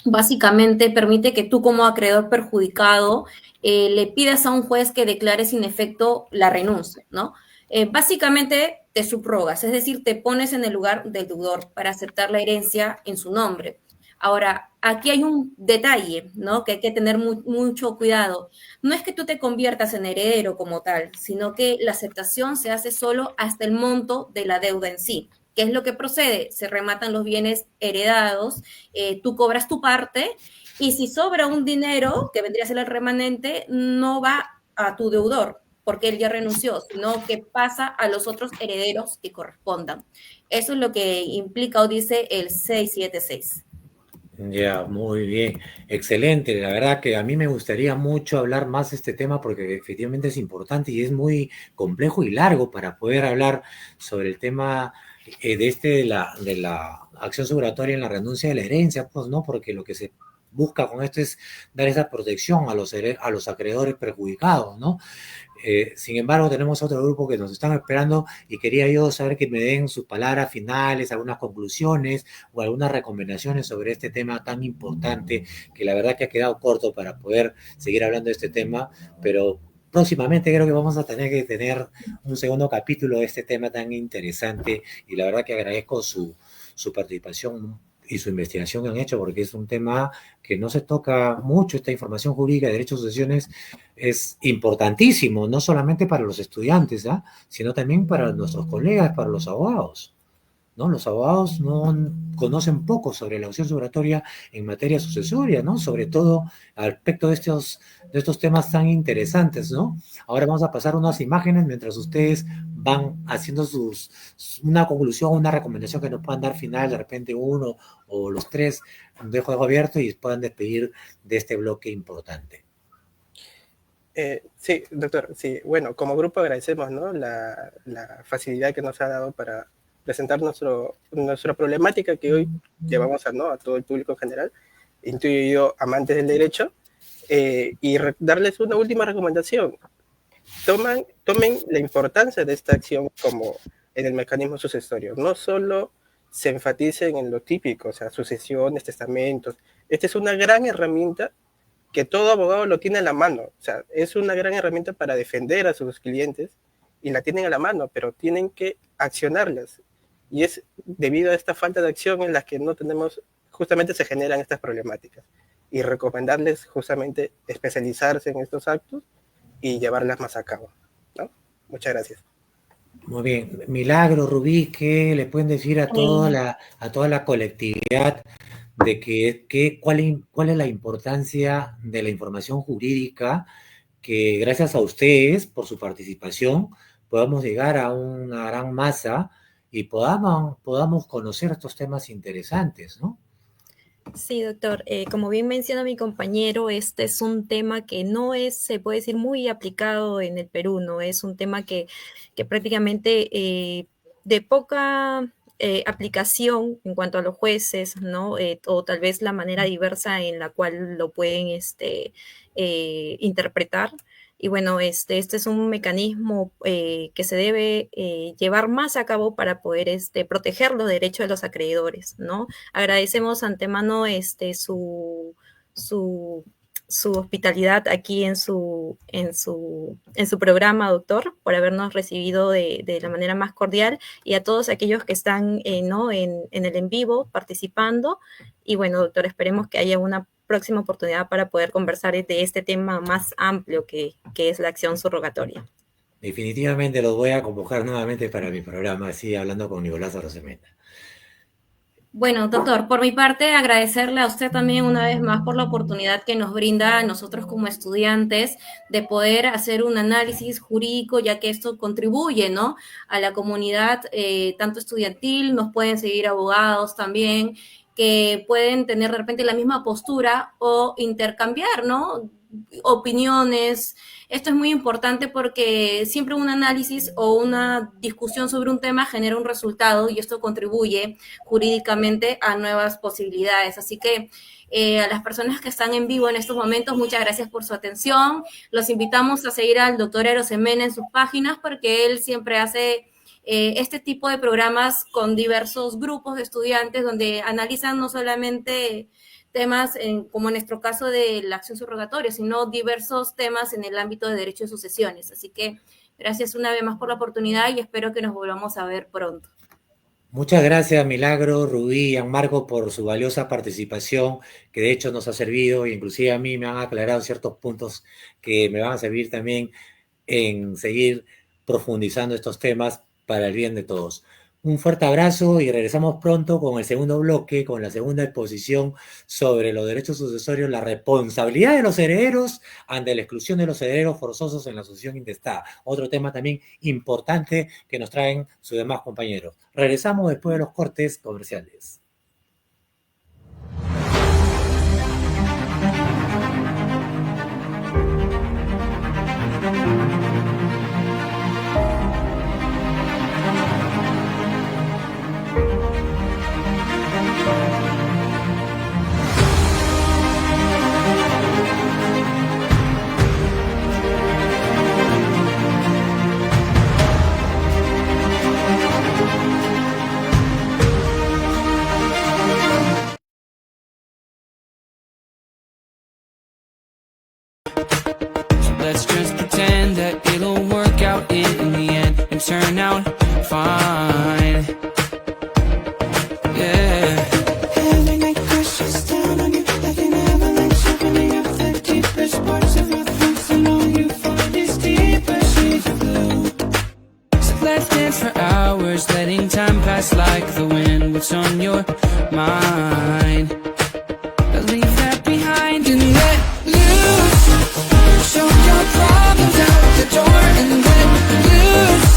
básicamente permite que tú como acreedor perjudicado le pidas a un juez que declare sin efecto la renuncia, ¿no? Básicamente te subrogas, es decir, te pones en el lugar del deudor para aceptar la herencia en su nombre. Ahora, aquí hay un detalle, ¿no? Que hay que tener mucho cuidado. No es que tú te conviertas en heredero como tal, sino que la aceptación se hace solo hasta el monto de la deuda en sí. ¿Qué es lo que procede? Se rematan los bienes heredados, tú cobras tu parte y si sobra un dinero, que vendría a ser el remanente, no va a tu deudor porque él ya renunció, sino que pasa a los otros herederos que correspondan. Eso es lo que implica o dice el 676. Ya, muy bien, excelente. La verdad que a mí me gustaría mucho hablar más de este tema porque efectivamente es importante y es muy complejo y largo para poder hablar sobre el tema de la acción subrogatoria en la renuncia de la herencia, pues, ¿no? Porque lo que se busca con esto es dar esa protección a los acreedores perjudicados, ¿no? Sin embargo, tenemos otro grupo que nos están esperando y quería yo saber que me den sus palabras finales, algunas conclusiones o algunas recomendaciones sobre este tema tan importante que la verdad que ha quedado corto para poder seguir hablando de este tema, pero próximamente creo que vamos a tener que tener un segundo capítulo de este tema tan interesante y la verdad que agradezco su participación y su investigación que han hecho, porque es un tema que no se toca mucho, esta información jurídica de derechos de sucesiones es importantísimo, no solamente para los estudiantes, ¿ah? Sino también para nuestros colegas, para los abogados, ¿no? Los abogados no conocen poco sobre la acción subrogatoria en materia sucesoria, ¿no? Sobre todo al respecto de estos temas tan interesantes, ¿no? Ahora vamos a pasar unas imágenes mientras ustedes van haciendo una conclusión, una recomendación que nos puedan dar final, de repente uno o los tres, dejo abierto y puedan despedir de este bloque importante. Sí, doctor, sí. Bueno, como grupo agradecemos, ¿no? la facilidad que nos ha dado para presentar nuestra problemática que hoy llevamos ¿no? a todo el público en general, incluido amantes del derecho, y darles una última recomendación. Tomen la importancia de esta acción como en el mecanismo sucesorio. No solo se enfaticen en lo típico, o sea, sucesiones, testamentos. Esta es una gran herramienta que todo abogado lo tiene a la mano. O sea, es una gran herramienta para defender a sus clientes y la tienen a la mano, pero tienen que accionarlas. Y es debido a esta falta de acción en la que no tenemos, justamente se generan estas problemáticas. Y recomendarles justamente especializarse en estos actos y llevarlas más a cabo, ¿no? Muchas gracias. Muy bien. Milagro, Rubí, ¿qué le pueden decir a toda la colectividad de cuál es la importancia de la información jurídica que gracias a ustedes, por su participación, podamos llegar a una gran masa y podamos conocer estos temas interesantes, ¿no? Sí, doctor. Como bien menciona mi compañero, este es un tema que no es, se puede decir, muy aplicado en el Perú, ¿no? Es un tema que prácticamente de poca aplicación en cuanto a los jueces, ¿no? O tal vez la manera diversa en la cual lo pueden interpretar. Y bueno, este es un mecanismo que se debe llevar más a cabo para poder proteger los derechos de los acreedores, ¿no? Agradecemos antemano su hospitalidad aquí en su programa, doctor, por habernos recibido de la manera más cordial, y a todos aquellos que están ¿no? en el en vivo participando. Y bueno, doctor, esperemos que haya una próxima oportunidad para poder conversar de este tema más amplio que es la acción subrogatoria. Definitivamente los voy a convocar nuevamente para mi programa, así hablando con Nicolás Arosemena. Bueno, doctor, por mi parte, agradecerle a usted también una vez más por la oportunidad que nos brinda a nosotros como estudiantes de poder hacer un análisis jurídico, ya que esto contribuye, ¿no?, a la comunidad tanto estudiantil. Nos pueden seguir abogados también, que pueden tener de repente la misma postura o intercambiar, ¿no?, opiniones. Esto es muy importante porque siempre un análisis o una discusión sobre un tema genera un resultado y esto contribuye jurídicamente a nuevas posibilidades. Así que a las personas que están en vivo en estos momentos, muchas gracias por su atención. Los invitamos a seguir al doctor Arosemena en sus páginas porque él siempre hace este tipo de programas con diversos grupos de estudiantes donde analizan no solamente temas como en nuestro caso de la acción subrogatoria, sino diversos temas en el ámbito de derecho de sucesiones. Así que gracias una vez más por la oportunidad y espero que nos volvamos a ver pronto. Muchas gracias, Milagro, Rubí y Gianmarco, por su valiosa participación, que de hecho nos ha servido, e inclusive a mí me han aclarado ciertos puntos que me van a servir también en seguir profundizando estos temas para el bien de todos. Un fuerte abrazo y regresamos pronto con el segundo bloque, con la segunda exposición sobre los derechos sucesorios, la responsabilidad de los herederos ante la exclusión de los herederos forzosos en la sucesión intestada. Otro tema también importante que nos traen sus demás compañeros. Regresamos después de los cortes comerciales. Let's just pretend that it'll work out in the end and turn out fine. Yeah. Having a crushes down on you like an avalanche, opening up the deepest parts of your thoughts, and all you find is deeper shades of blue. So let's dance for hours, letting time pass like the wind. What's on your mind? Leave that behind and let loose. Show your problems out the door and let loose.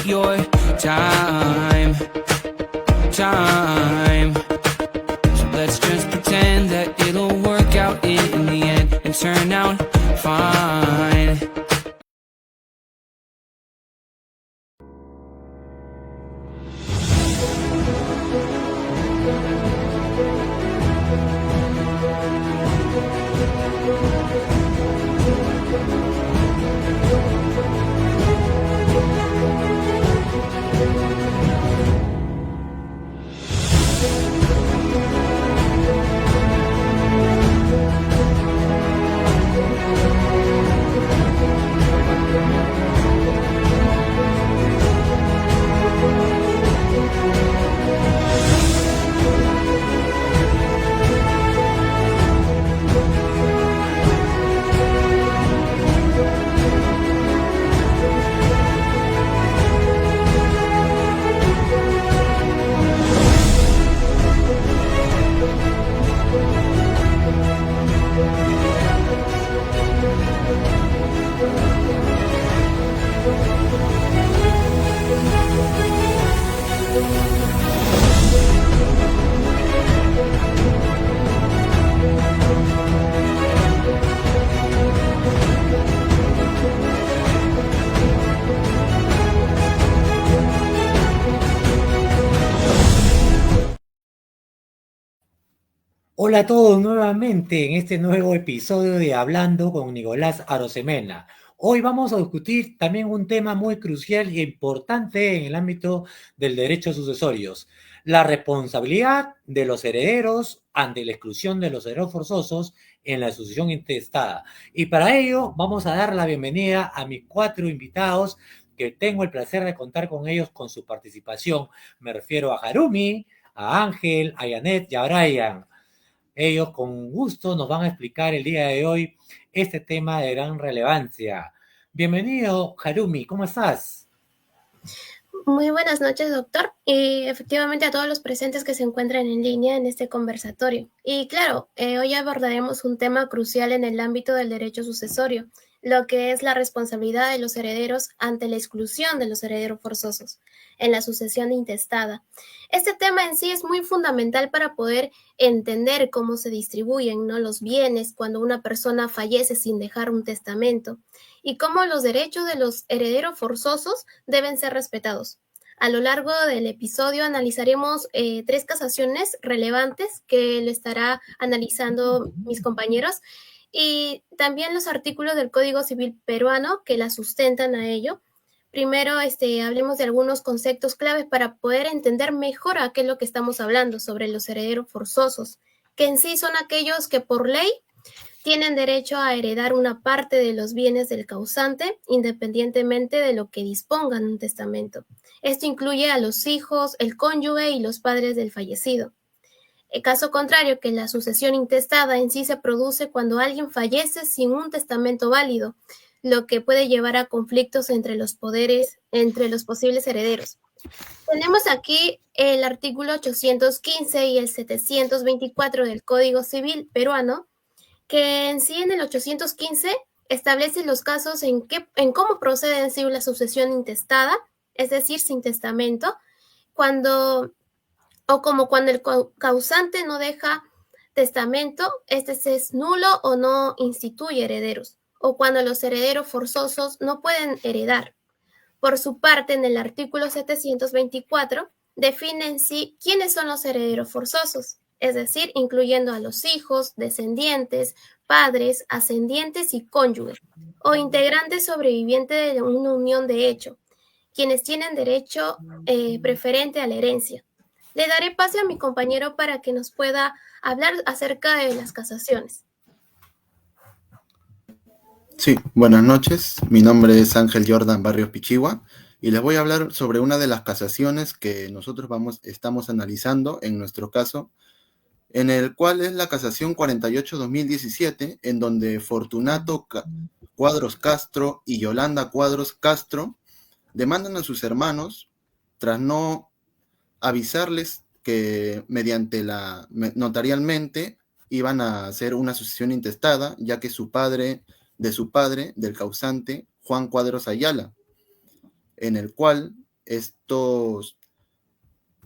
take your time. So let's just pretend that it'll work out in the end and turn out fine. Hola a todos nuevamente en este nuevo episodio de Hablando con Nicolás Arosemena. Hoy vamos a discutir también un tema muy crucial e importante en el ámbito del derecho sucesorios, la responsabilidad de los herederos ante la exclusión de los herederos forzosos en la sucesión intestada. Y para ello vamos a dar la bienvenida a mis 4 invitados que tengo el placer de contar con ellos con su participación. Me refiero a Harumi, a Ángel, a Janet y a Brian. Ellos con gusto nos van a explicar el día de hoy este tema de gran relevancia. Bienvenido, Harumi, ¿cómo estás? Muy buenas noches, doctor, y efectivamente a todos los presentes que se encuentran en línea en este conversatorio. Y claro, hoy abordaremos un tema crucial en el ámbito del derecho sucesorio, lo que es la responsabilidad de los herederos ante la exclusión de los herederos forzosos en la sucesión intestada. Este tema en sí es muy fundamental para poder entender cómo se distribuyen, ¿no?, los bienes cuando una persona fallece sin dejar un testamento y cómo los derechos de los herederos forzosos deben ser respetados. A lo largo del episodio analizaremos 3 casaciones relevantes que lo estará analizando mis compañeros y también los artículos del Código Civil peruano que la sustentan a ello. Primero, hablemos de algunos conceptos claves para poder entender mejor a qué es lo que estamos hablando sobre los herederos forzosos, que en sí son aquellos que por ley tienen derecho a heredar una parte de los bienes del causante, independientemente de lo que dispongan un testamento. Esto incluye a los hijos, el cónyuge y los padres del fallecido. El caso contrario, que la sucesión intestada en sí se produce cuando alguien fallece sin un testamento válido, lo que puede llevar a conflictos entre los poderes, entre los posibles herederos. Tenemos aquí el artículo 815 y el 724 del Código Civil peruano, que en sí en el 815 establece los casos en cómo procede en sí la sucesión intestada, es decir, sin testamento, cuando el causante no deja testamento, se es nulo o no instituye herederos, o cuando los herederos forzosos no pueden heredar. Por su parte, en el artículo 724, define en sí quiénes son los herederos forzosos, es decir, incluyendo a los hijos, descendientes, padres, ascendientes y cónyuges, o integrantes sobrevivientes de una unión de hecho, quienes tienen derecho preferente a la herencia. Le daré pase a mi compañero para que nos pueda hablar acerca de las casaciones. Sí, buenas noches. Mi nombre es Ángel Jordan Barrios Pichigua y les voy a hablar sobre una de las casaciones que nosotros estamos analizando en nuestro caso, en el cual es la casación 48-2017, en donde Fortunato Cuadros Castro y Yolanda Cuadros Castro demandan a sus hermanos tras no avisarles que mediante notarialmente iban a hacer una sucesión intestada, ya que su padre, del causante, Juan Cuadros Ayala, en el cual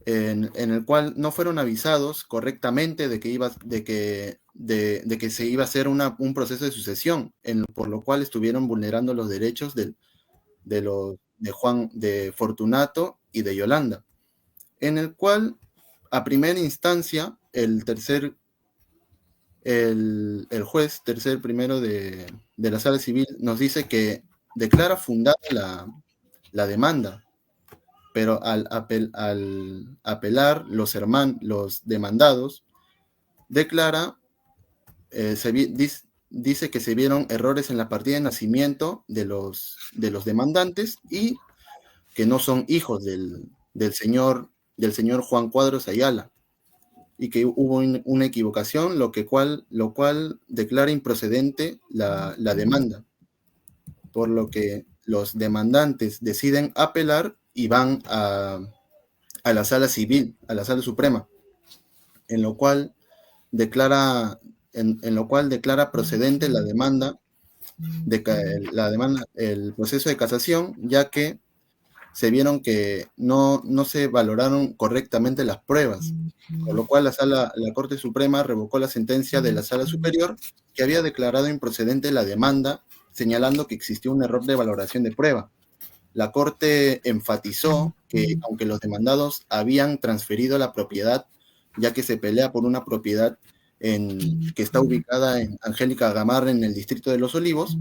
en el cual no fueron avisados correctamente de que se iba a hacer un proceso de sucesión, por lo cual estuvieron vulnerando los derechos de Fortunato y de Yolanda, en el cual a primera instancia el juez primero de la Sala Civil nos dice que declara fundada la demanda, pero al apelar los demandados, dice que se vieron errores en la partida de nacimiento de los demandantes y que no son hijos del señor Juan Cuadros Ayala, y que hubo una equivocación, lo cual declara improcedente la demanda, por lo que los demandantes deciden apelar y van a la Sala Civil, a la Sala Suprema, en lo cual declara procedente la demanda, el proceso de casación, ya que se vieron que no se valoraron correctamente las pruebas, por lo cual la Corte Suprema revocó la sentencia de la Sala Superior, que había declarado improcedente la demanda, señalando que existió un error de valoración de prueba. La Corte enfatizó que, aunque los demandados habían transferido la propiedad, ya que se pelea por una propiedad que está ubicada en Angélica Gamarra, en el distrito de Los Olivos,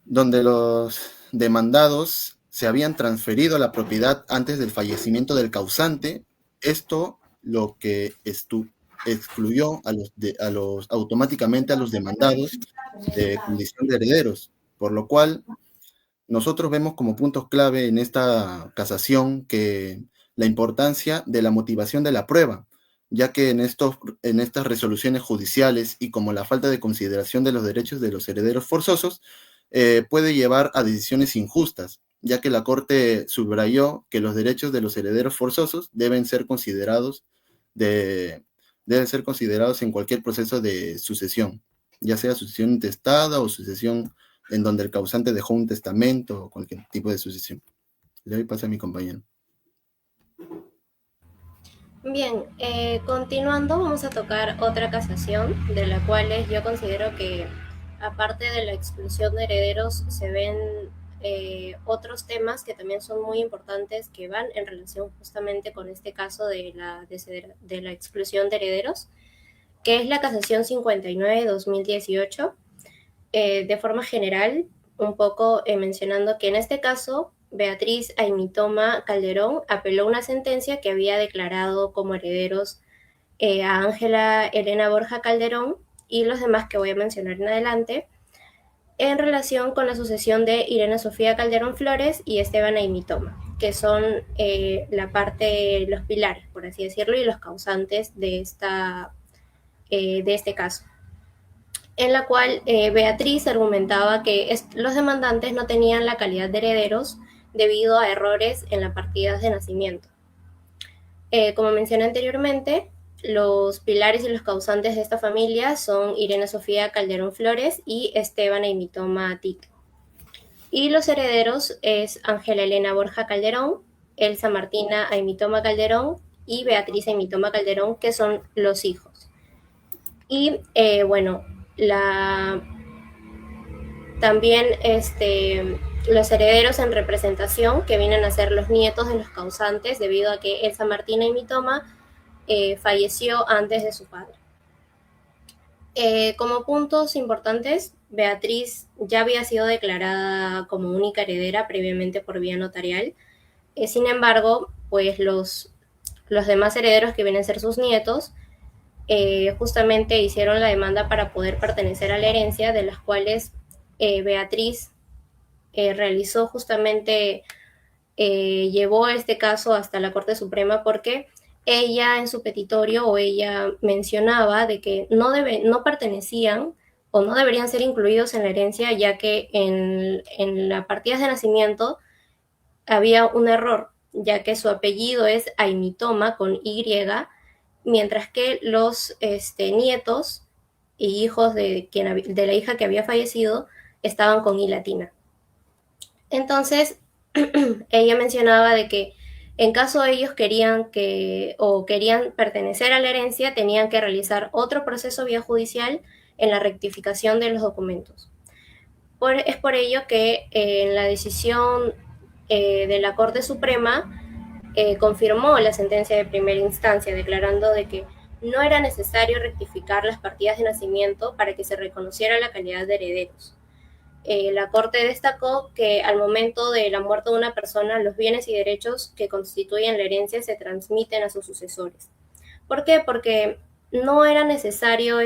donde los demandados se habían transferido la propiedad antes del fallecimiento del causante. Esto lo que excluyó automáticamente a los demandados de condición de herederos, por lo cual nosotros vemos como puntos clave en esta casación que la importancia de la motivación de la prueba, ya que en estas resoluciones judiciales, y como la falta de consideración de los derechos de los herederos forzosos, puede llevar a decisiones injustas, ya que la Corte subrayó que los derechos de los herederos forzosos deben ser considerados en cualquier proceso de sucesión, ya sea sucesión intestada o sucesión en donde el causante dejó un testamento o cualquier tipo de sucesión. Le doy paso a mi compañero. Bien, continuando, vamos a tocar otra casación, de la cual yo considero que, aparte de la exclusión de herederos, se ven otros temas que también son muy importantes, que van en relación justamente con este caso de la exclusión de herederos, que es la casación 59/2018. De forma general, un poco mencionando que en este caso Beatriz Aimitoma Calderón apeló una sentencia que había declarado como herederos a Ángela Elena Borja Calderón y los demás que voy a mencionar en adelante, en relación con la sucesión de Irene Sofía Calderón Flores y Esteban Aimitoma, que son los pilares, por así decirlo, y los causantes de este caso, en la cual Beatriz argumentaba que los demandantes no tenían la calidad de herederos debido a errores en las partidas de nacimiento. Como mencioné anteriormente, los pilares y los causantes de esta familia son Irene Sofía Calderón Flores y Esteban Aimitoma Tic. Y los herederos es Ángela Elena Borja Calderón, Elsa Martina Aimitoma Calderón y Beatriz Aimitoma Calderón, que son los hijos. Y también los herederos en representación, que vienen a ser los nietos de los causantes, debido a que Elsa Martina Aimitoma falleció antes de su padre. Como puntos importantes, Beatriz ya había sido declarada como única heredera previamente por vía notarial. Sin embargo, pues los demás herederos, que vienen a ser sus nietos, justamente hicieron la demanda para poder pertenecer a la herencia, de las cuales Beatriz realizó justamente, llevó este caso hasta la Corte Suprema, porque ella en su petitorio ella mencionaba de que no pertenecían o no deberían ser incluidos en la herencia, ya que en las partidas de nacimiento había un error, ya que su apellido es Aimitoma con Y, mientras que los nietos y hijos de la hija que había fallecido estaban con I latina. Entonces, ella mencionaba de que en caso ellos querían pertenecer a la herencia, tenían que realizar otro proceso vía judicial en la rectificación de los documentos. Es por ello que en la decisión de la Corte Suprema confirmó la sentencia de primera instancia, declarando de que no era necesario rectificar las partidas de nacimiento para que se reconociera la calidad de herederos. La Corte destacó que al momento de la muerte de una persona, los bienes y derechos que constituyen la herencia se transmiten a sus sucesores. ¿Por qué? Porque no era necesario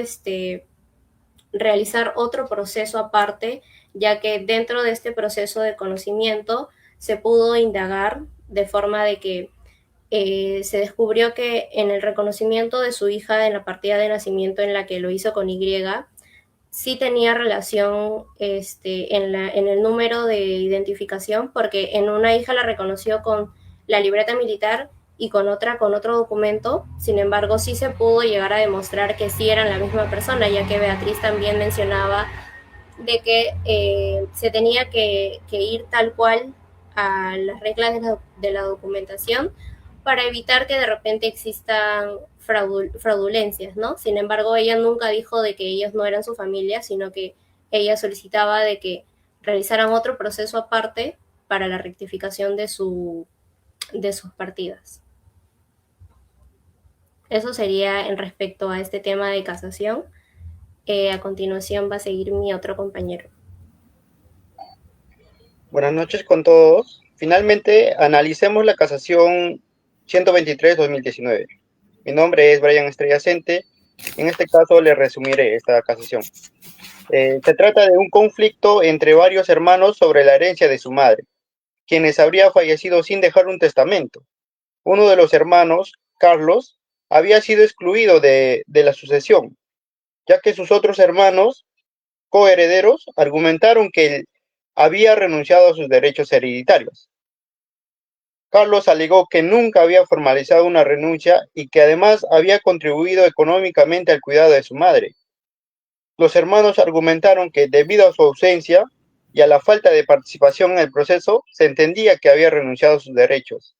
realizar otro proceso aparte, ya que dentro de este proceso de conocimiento se pudo indagar de forma de que se descubrió que en el reconocimiento de su hija en la partida de nacimiento en la que lo hizo con Y, sí tenía relación en el número de identificación, porque en una hija la reconoció con la libreta militar y con otra con otro documento. Sin embargo, sí se pudo llegar a demostrar que sí eran la misma persona, ya que Beatriz también mencionaba de que se tenía que ir tal cual a las reglas de la documentación para evitar que de repente existan fraudulencias, ¿no? Sin embargo, ella nunca dijo de que ellos no eran su familia, sino que ella solicitaba de que realizaran otro proceso aparte para la rectificación de sus partidas. Eso sería en respecto a este tema de casación. A continuación va a seguir mi otro compañero. Buenas noches con todos. Finalmente, analicemos la casación 123-2019. Mi nombre es Brian Estrellacente. En este caso, le resumiré esta casación. Se trata de un conflicto entre varios hermanos sobre la herencia de su madre, quienes habría fallecido sin dejar un testamento. Uno de los hermanos, Carlos, había sido excluido de la sucesión, ya que sus otros hermanos coherederos argumentaron que él había renunciado a sus derechos hereditarios. Carlos alegó que nunca había formalizado una renuncia y que además había contribuido económicamente al cuidado de su madre. Los hermanos argumentaron que debido a su ausencia y a la falta de participación en el proceso, se entendía que había renunciado a sus derechos.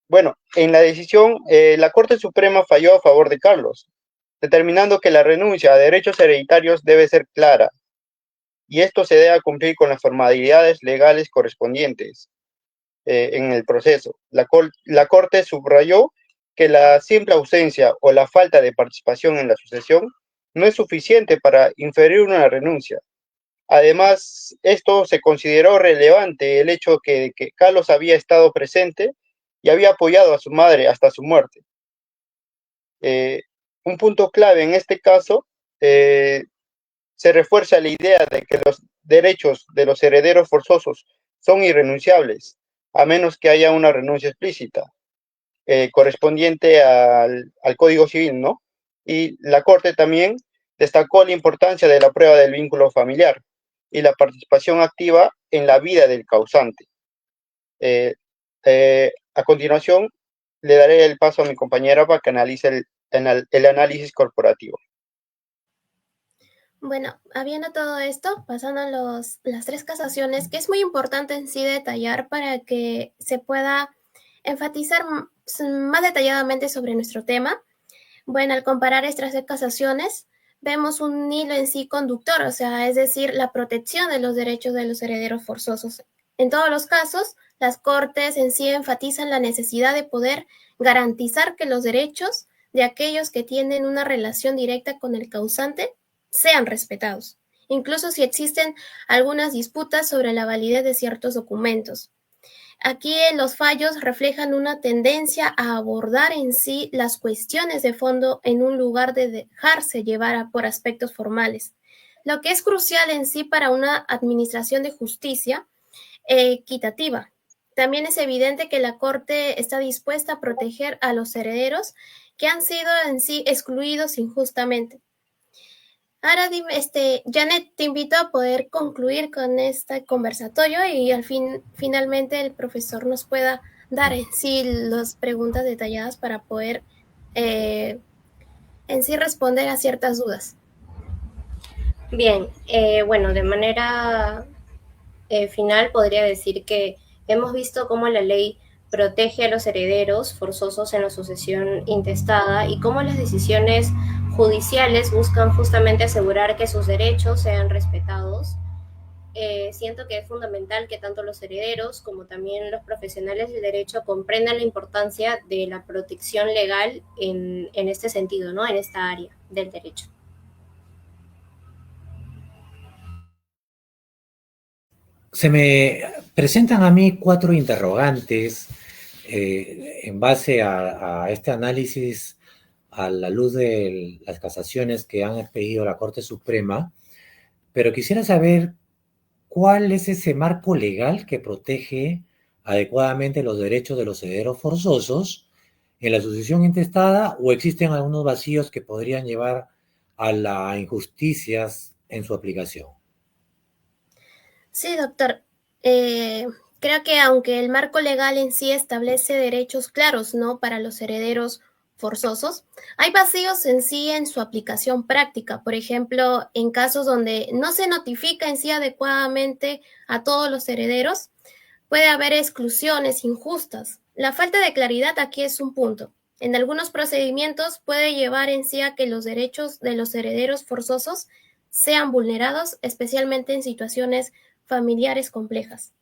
Bueno, en la decisión, la Corte Suprema falló a favor de Carlos, determinando que la renuncia a derechos hereditarios debe ser clara, y esto se debe cumplir con las formalidades legales correspondientes en el proceso. La Corte subrayó que la simple ausencia o la falta de participación en la sucesión no es suficiente para inferir una renuncia. Además, esto se consideró relevante el hecho que Carlos había estado presente y había apoyado a su madre hasta su muerte. Un punto clave en este caso, se refuerza la idea de que los derechos de los herederos forzosos son irrenunciables, a menos que haya una renuncia explícita, correspondiente al Código Civil, ¿no? Y la Corte también destacó la importancia de la prueba del vínculo familiar y la participación activa en la vida del causante. A continuación, le daré el paso a mi compañera para que analice el análisis corporativo. Bueno, habiendo todo esto, pasando a las tres casaciones, que es muy importante en sí detallar para que se pueda enfatizar más detalladamente sobre nuestro tema. Bueno, al comparar estas tres casaciones, vemos un hilo en sí conductor, o sea, es decir, la protección de los derechos de los herederos forzosos. En todos los casos, las Cortes en sí enfatizan la necesidad de poder garantizar que los derechos de aquellos que tienen una relación directa con el causante sean respetados, incluso si existen algunas disputas sobre la validez de ciertos documentos. Aquí los fallos reflejan una tendencia a abordar en sí las cuestiones de fondo en un lugar de dejarse llevar por aspectos formales, lo que es crucial en sí para una administración de justicia equitativa. También es evidente que la Corte está dispuesta a proteger a los herederos que han sido en sí excluidos injustamente. Ahora dime, Janet, te invito a poder concluir con este conversatorio y finalmente el profesor nos pueda dar en sí las preguntas detalladas para poder en sí responder a ciertas dudas. Bien, bueno, de manera final podría decir que hemos visto cómo la ley protege a los herederos forzosos en la sucesión intestada y cómo las decisiones judiciales buscan justamente asegurar que sus derechos sean respetados. Siento que es fundamental que tanto los herederos como también los profesionales del derecho comprendan la importancia de la protección legal en este sentido, ¿no? En esta área del derecho. Se me presentan a mí 4 interrogantes en base a este análisis a la luz de las casaciones que han expedido la Corte Suprema, pero quisiera saber cuál es ese marco legal que protege adecuadamente los derechos de los herederos forzosos en la sucesión intestada, o existen algunos vacíos que podrían llevar a las injusticias en su aplicación. Sí, doctor. Creo que aunque el marco legal en sí establece derechos claros, ¿no?, para los herederos forzosos, hay vacíos en sí en su aplicación práctica. Por ejemplo, en casos donde no se notifica en sí adecuadamente a todos los herederos, puede haber exclusiones injustas. La falta de claridad aquí es un punto. En algunos procedimientos puede llevar en sí a que los derechos de los herederos forzosos sean vulnerados, especialmente en situaciones familiares complejas.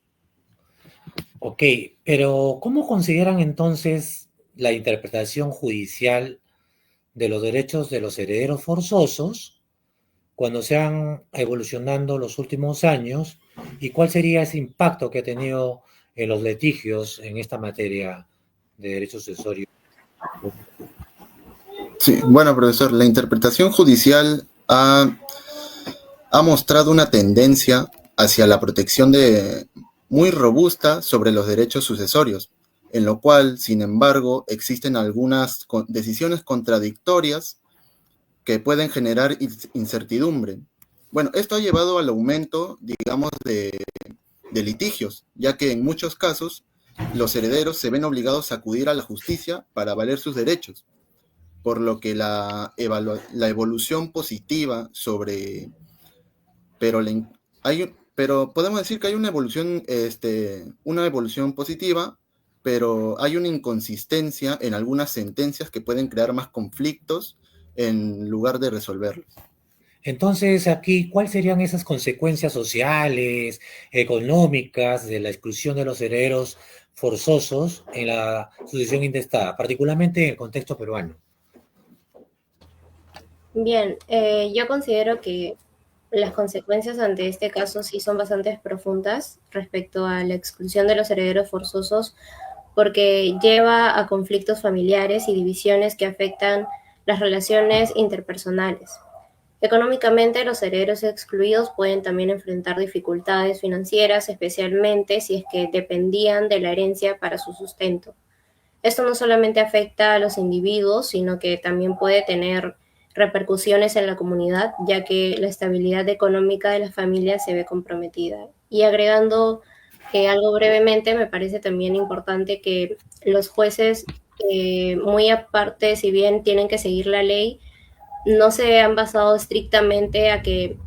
Ok, pero ¿cómo consideran entonces la interpretación judicial de los derechos de los herederos forzosos cuando se han evolucionando los últimos años, y cuál sería ese impacto que ha tenido en los litigios en esta materia de derecho sucesorio? Sí, bueno, profesor, la interpretación judicial ha mostrado una tendencia hacia la protección muy robusta sobre los derechos sucesorios, en lo cual, sin embargo, existen algunas decisiones contradictorias que pueden generar incertidumbre. Bueno, esto ha llevado al aumento, digamos, de litigios, ya que en muchos casos los herederos se ven obligados a acudir a la justicia para valer sus derechos, por lo que la evolución positiva sobre... Pero podemos decir que hay una evolución positiva, pero hay una inconsistencia en algunas sentencias que pueden crear más conflictos en lugar de resolverlos. Entonces, aquí, ¿cuáles serían esas consecuencias sociales, económicas de la exclusión de los herederos forzosos en la sucesión intestada, particularmente en el contexto peruano? Bien, yo considero que las consecuencias ante este caso sí son bastante profundas respecto a la exclusión de los herederos forzosos, porque lleva a conflictos familiares y divisiones que afectan las relaciones interpersonales. Económicamente, los herederos excluidos pueden también enfrentar dificultades financieras, especialmente si es que dependían de la herencia para su sustento. Esto no solamente afecta a los individuos, sino que también puede tener repercusiones en la comunidad, ya que la estabilidad económica de las familias se ve comprometida. Y agregando algo brevemente, me parece también importante que los jueces, muy aparte, si bien tienen que seguir la ley, no se han basado estrictamente a que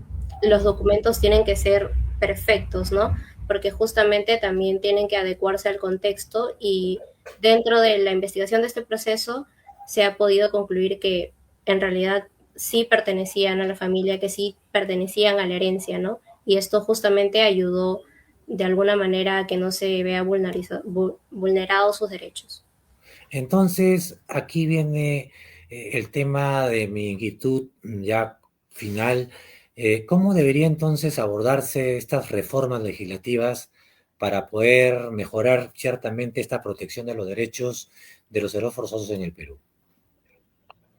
los documentos tienen que ser perfectos, ¿no? Porque justamente también tienen que adecuarse al contexto, y dentro de la investigación de este proceso se ha podido concluir que en realidad sí pertenecían a la familia, que sí pertenecían a la herencia, ¿no? Y esto justamente ayudó de alguna manera a que no se vea vulnerados sus derechos. Entonces, aquí viene el tema de mi inquietud ya final. ¿Cómo debería entonces abordarse estas reformas legislativas para poder mejorar ciertamente esta protección de los derechos de los herederos forzosos en el Perú?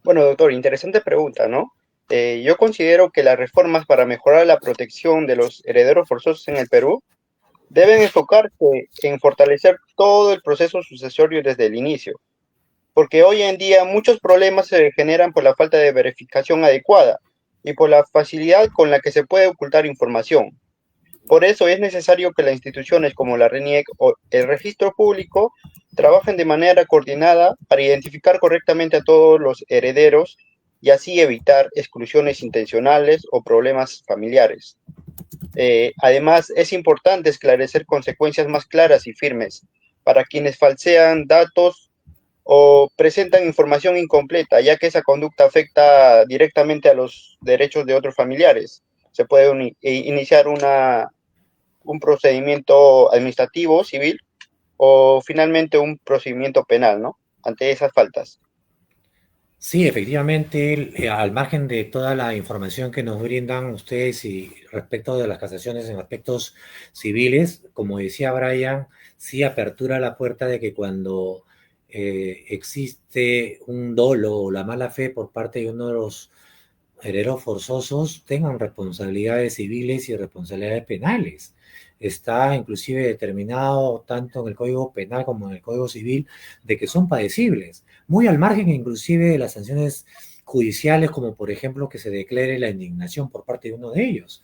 Bueno, doctor, interesante pregunta, ¿no? Yo considero que las reformas para mejorar la protección de los herederos forzosos en el Perú deben enfocarse en fortalecer todo el proceso sucesorio desde el inicio, porque hoy en día muchos problemas se generan por la falta de verificación adecuada y por la facilidad con la que se puede ocultar información. Por eso es necesario que las instituciones como la RENIEC o el Registro Público trabajen de manera coordinada para identificar correctamente a todos los herederos y así evitar exclusiones intencionales o problemas familiares. Además, es importante esclarecer consecuencias más claras y firmes para quienes falsean datos o presentan información incompleta, ya que esa conducta afecta directamente a los derechos de otros familiares. Se puede iniciar un procedimiento administrativo, civil, o finalmente un procedimiento penal, ¿no? Ante esas faltas. Sí, efectivamente, al margen de toda la información que nos brindan ustedes y respecto de las casaciones en aspectos civiles, como decía Brian, sí apertura la puerta de que cuando existe un dolo o la mala fe por parte de uno de los herederos forzosos tengan responsabilidades civiles y responsabilidades penales. Está inclusive determinado tanto en el Código Penal como en el Código Civil de que son padecibles, muy al margen inclusive de las sanciones judiciales, como por ejemplo que se declare la indignación por parte de uno de ellos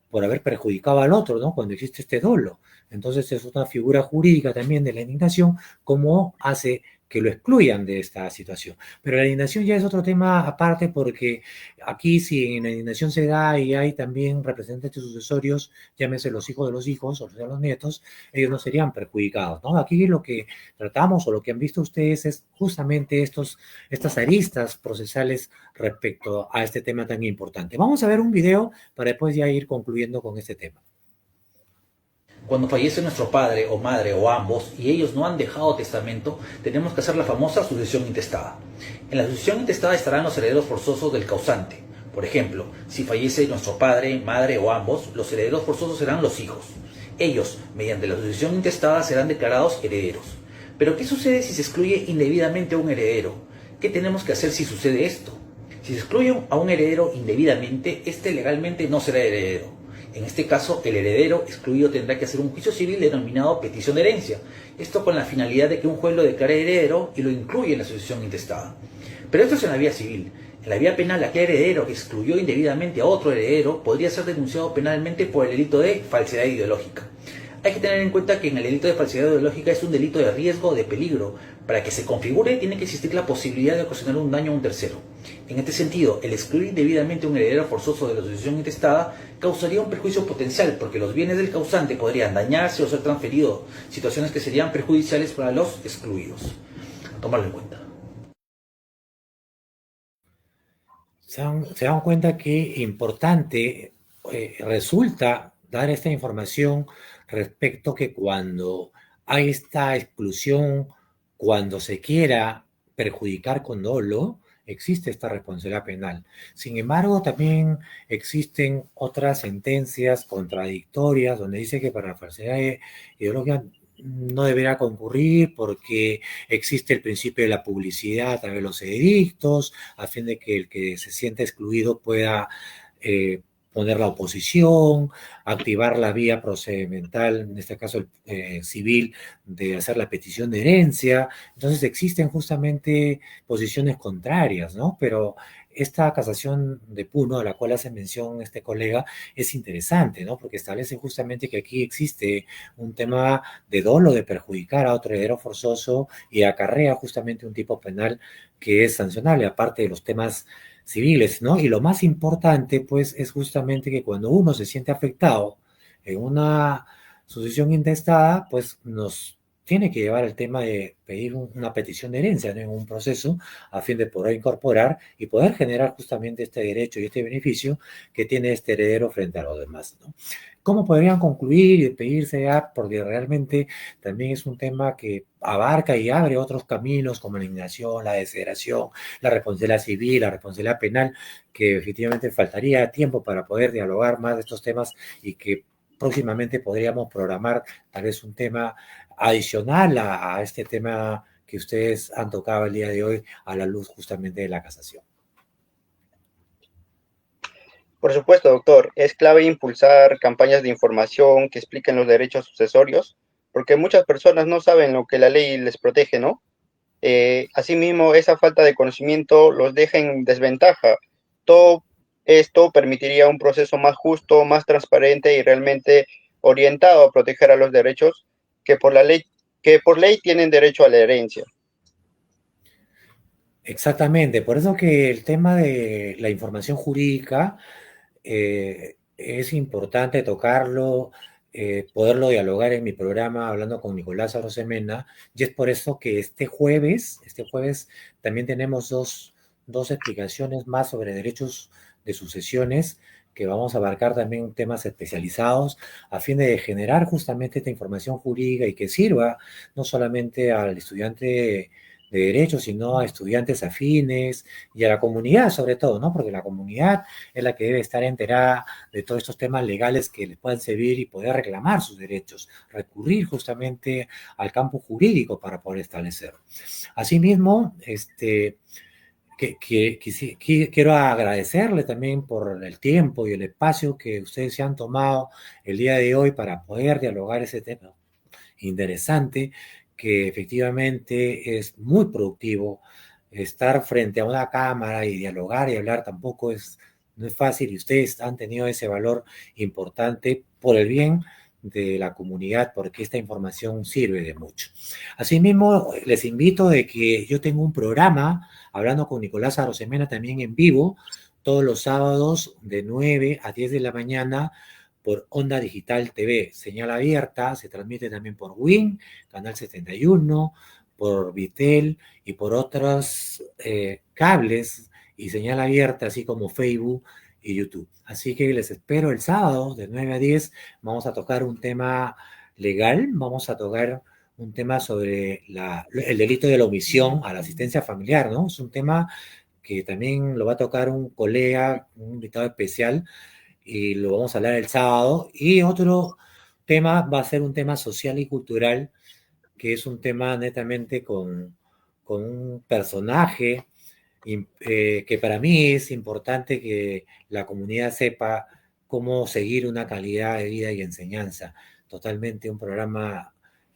por haber perjudicado al otro, ¿no? Cuando existe este dolo. Entonces es una figura jurídica también de la indignación, como hace que lo excluyan de esta situación. Pero la indignación ya es otro tema aparte porque aquí si en la indignación se da y hay también representantes sucesorios, llámese los hijos de los hijos o los nietos, ellos no serían perjudicados, ¿no? Aquí lo que tratamos o lo que han visto ustedes es justamente estas aristas procesales respecto a este tema tan importante. Vamos a ver un video para después ya ir concluyendo con este tema. Cuando fallece nuestro padre o madre o ambos y ellos no han dejado testamento, tenemos que hacer la famosa sucesión intestada. En la sucesión intestada estarán los herederos forzosos del causante. Por ejemplo, si fallece nuestro padre, madre o ambos, los herederos forzosos serán los hijos. Ellos, mediante la sucesión intestada, serán declarados herederos. Pero ¿qué sucede si se excluye indebidamente a un heredero? ¿Qué tenemos que hacer si sucede esto? Si se excluye a un heredero indebidamente, este legalmente no será heredero. En este caso, el heredero excluido tendrá que hacer un juicio civil denominado petición de herencia. Esto con la finalidad de que un juez lo declare heredero y lo incluya en la sucesión intestada. Pero esto es en la vía civil. En la vía penal, aquel heredero que excluyó indebidamente a otro heredero podría ser denunciado penalmente por el delito de falsedad ideológica. Hay que tener en cuenta que en el delito de falsedad ideológica es un delito de riesgo o de peligro. Para que se configure tiene que existir la posibilidad de ocasionar un daño a un tercero. En este sentido, el excluir indebidamente a un heredero forzoso de la sucesión intestada causaría un perjuicio potencial porque los bienes del causante podrían dañarse o ser transferidos, situaciones que serían perjudiciales para los excluidos. A tomarlo en cuenta. Se dan cuenta que importante resulta dar esta información respecto que cuando hay esta exclusión, cuando se quiera perjudicar con dolo, existe esta responsabilidad penal. Sin embargo, también existen otras sentencias contradictorias donde dice que para la falsedad ideológica no deberá concurrir porque existe el principio de la publicidad a través de los edictos, a fin de que el que se sienta excluido pueda poner la oposición, activar la vía procedimental, en este caso civil, de hacer la petición de herencia. Entonces existen justamente posiciones contrarias, ¿no? Pero esta casación de Puno, a la cual hace mención este colega, es interesante, ¿no? Porque establece justamente que aquí existe un tema de dolo, de perjudicar a otro heredero forzoso y acarrea justamente un tipo penal que es sancionable, aparte de los temas civiles, ¿no? Y lo más importante, pues, es justamente que cuando uno se siente afectado en una sucesión intestada, pues nos tiene que llevar el tema de pedir una petición de herencia, ¿no? En un proceso a fin de poder incorporar y poder generar justamente este derecho y este beneficio que tiene este heredero frente a los demás, ¿no? ¿Cómo podrían concluir y pedirse ya? Porque realmente también es un tema que abarca y abre otros caminos como la indignación, la desheredación, la responsabilidad civil, la responsabilidad penal, que efectivamente faltaría tiempo para poder dialogar más de estos temas y que próximamente podríamos programar tal vez un tema adicional a este tema que ustedes han tocado el día de hoy a la luz justamente de la casación. Por supuesto, doctor, es clave impulsar campañas de información que expliquen los derechos sucesorios, porque muchas personas no saben lo que la ley les protege, ¿no? Asimismo, esa falta de conocimiento los deja en desventaja. Todo esto permitiría un proceso más justo, más transparente y realmente orientado a proteger a los derechos que por ley tienen derecho a la herencia. Exactamente, por eso que el tema de la información jurídica es importante tocarlo, poderlo dialogar en mi programa hablando con Nicolás Arosemena, y es por eso que este jueves también tenemos dos explicaciones más sobre derechos de sucesiones, que vamos a abarcar también temas especializados a fin de generar justamente esta información jurídica y que sirva no solamente al estudiante de derecho, sino a estudiantes afines y a la comunidad sobre todo, ¿no? Porque la comunidad es la que debe estar enterada de todos estos temas legales que les puedan servir y poder reclamar sus derechos, recurrir justamente al campo jurídico para poder establecer. Asimismo, quiero agradecerle también por el tiempo y el espacio que ustedes se han tomado el día de hoy para poder dialogar ese tema interesante, que efectivamente es muy productivo. Estar frente a una cámara y dialogar y hablar tampoco no es fácil, y ustedes han tenido ese valor importante por el bien de la comunidad, porque esta información sirve de mucho. Asimismo, les invito de que yo tengo un programa hablando con Nicolás Arosemena también en vivo, todos los sábados de 9 a 10 de la mañana por Onda Digital TV, señal abierta, se transmite también por WIN, Canal 71, por Vitel y por otros cables y señal abierta, así como Facebook y YouTube. Así que les espero el sábado de 9 a 10. Vamos a tocar un tema legal, vamos a tocar un tema sobre el delito de la omisión a la asistencia familiar, ¿no? Es un tema que también lo va a tocar un colega, un invitado especial, y lo vamos a hablar el sábado. Y otro tema va a ser un tema social y cultural, que es un tema netamente con un personaje que para mí es importante que la comunidad sepa cómo seguir una calidad de vida y enseñanza. Totalmente un programa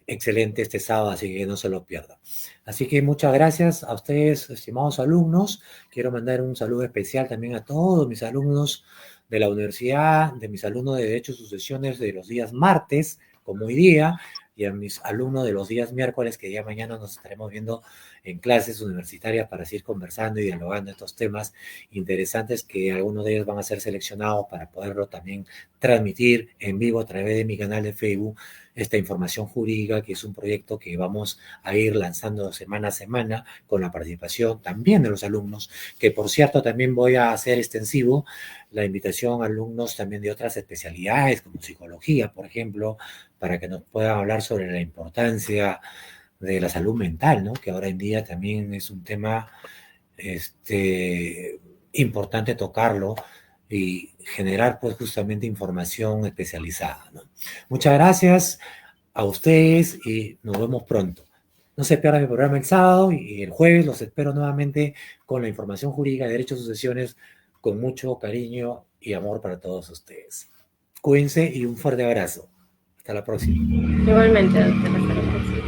excelente este sábado, así que no se lo pierdan. Así que muchas gracias a ustedes, estimados alumnos. Quiero mandar un saludo especial también a todos mis alumnos de la universidad, de mis alumnos de Derecho y Sucesiones de los días martes, como hoy día, y a mis alumnos de los días miércoles, que ya mañana nos estaremos viendo en clases universitarias para seguir conversando y dialogando estos temas interesantes, que algunos de ellos van a ser seleccionados para poderlo también transmitir en vivo a través de mi canal de Facebook, esta información jurídica, que es un proyecto que vamos a ir lanzando semana a semana con la participación también de los alumnos, que por cierto también voy a hacer extensivo la invitación a alumnos también de otras especialidades, como psicología, por ejemplo, para que nos puedan hablar sobre la importancia de la salud mental, ¿no? Que ahora en día también es un tema importante tocarlo y generar pues justamente información especializada, ¿no? Muchas gracias a ustedes y nos vemos pronto. No se pierdan mi programa el sábado, y el jueves los espero nuevamente con la información jurídica de derechos y sucesiones, con mucho cariño y amor para todos ustedes. Cuídense y un fuerte abrazo. Hasta la próxima. Igualmente, doctor. Hasta la próxima.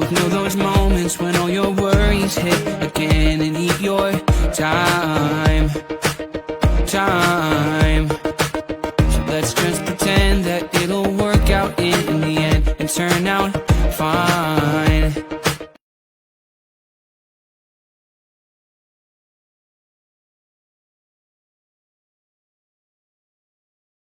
both know those moments when all your worries hit again and eat your time.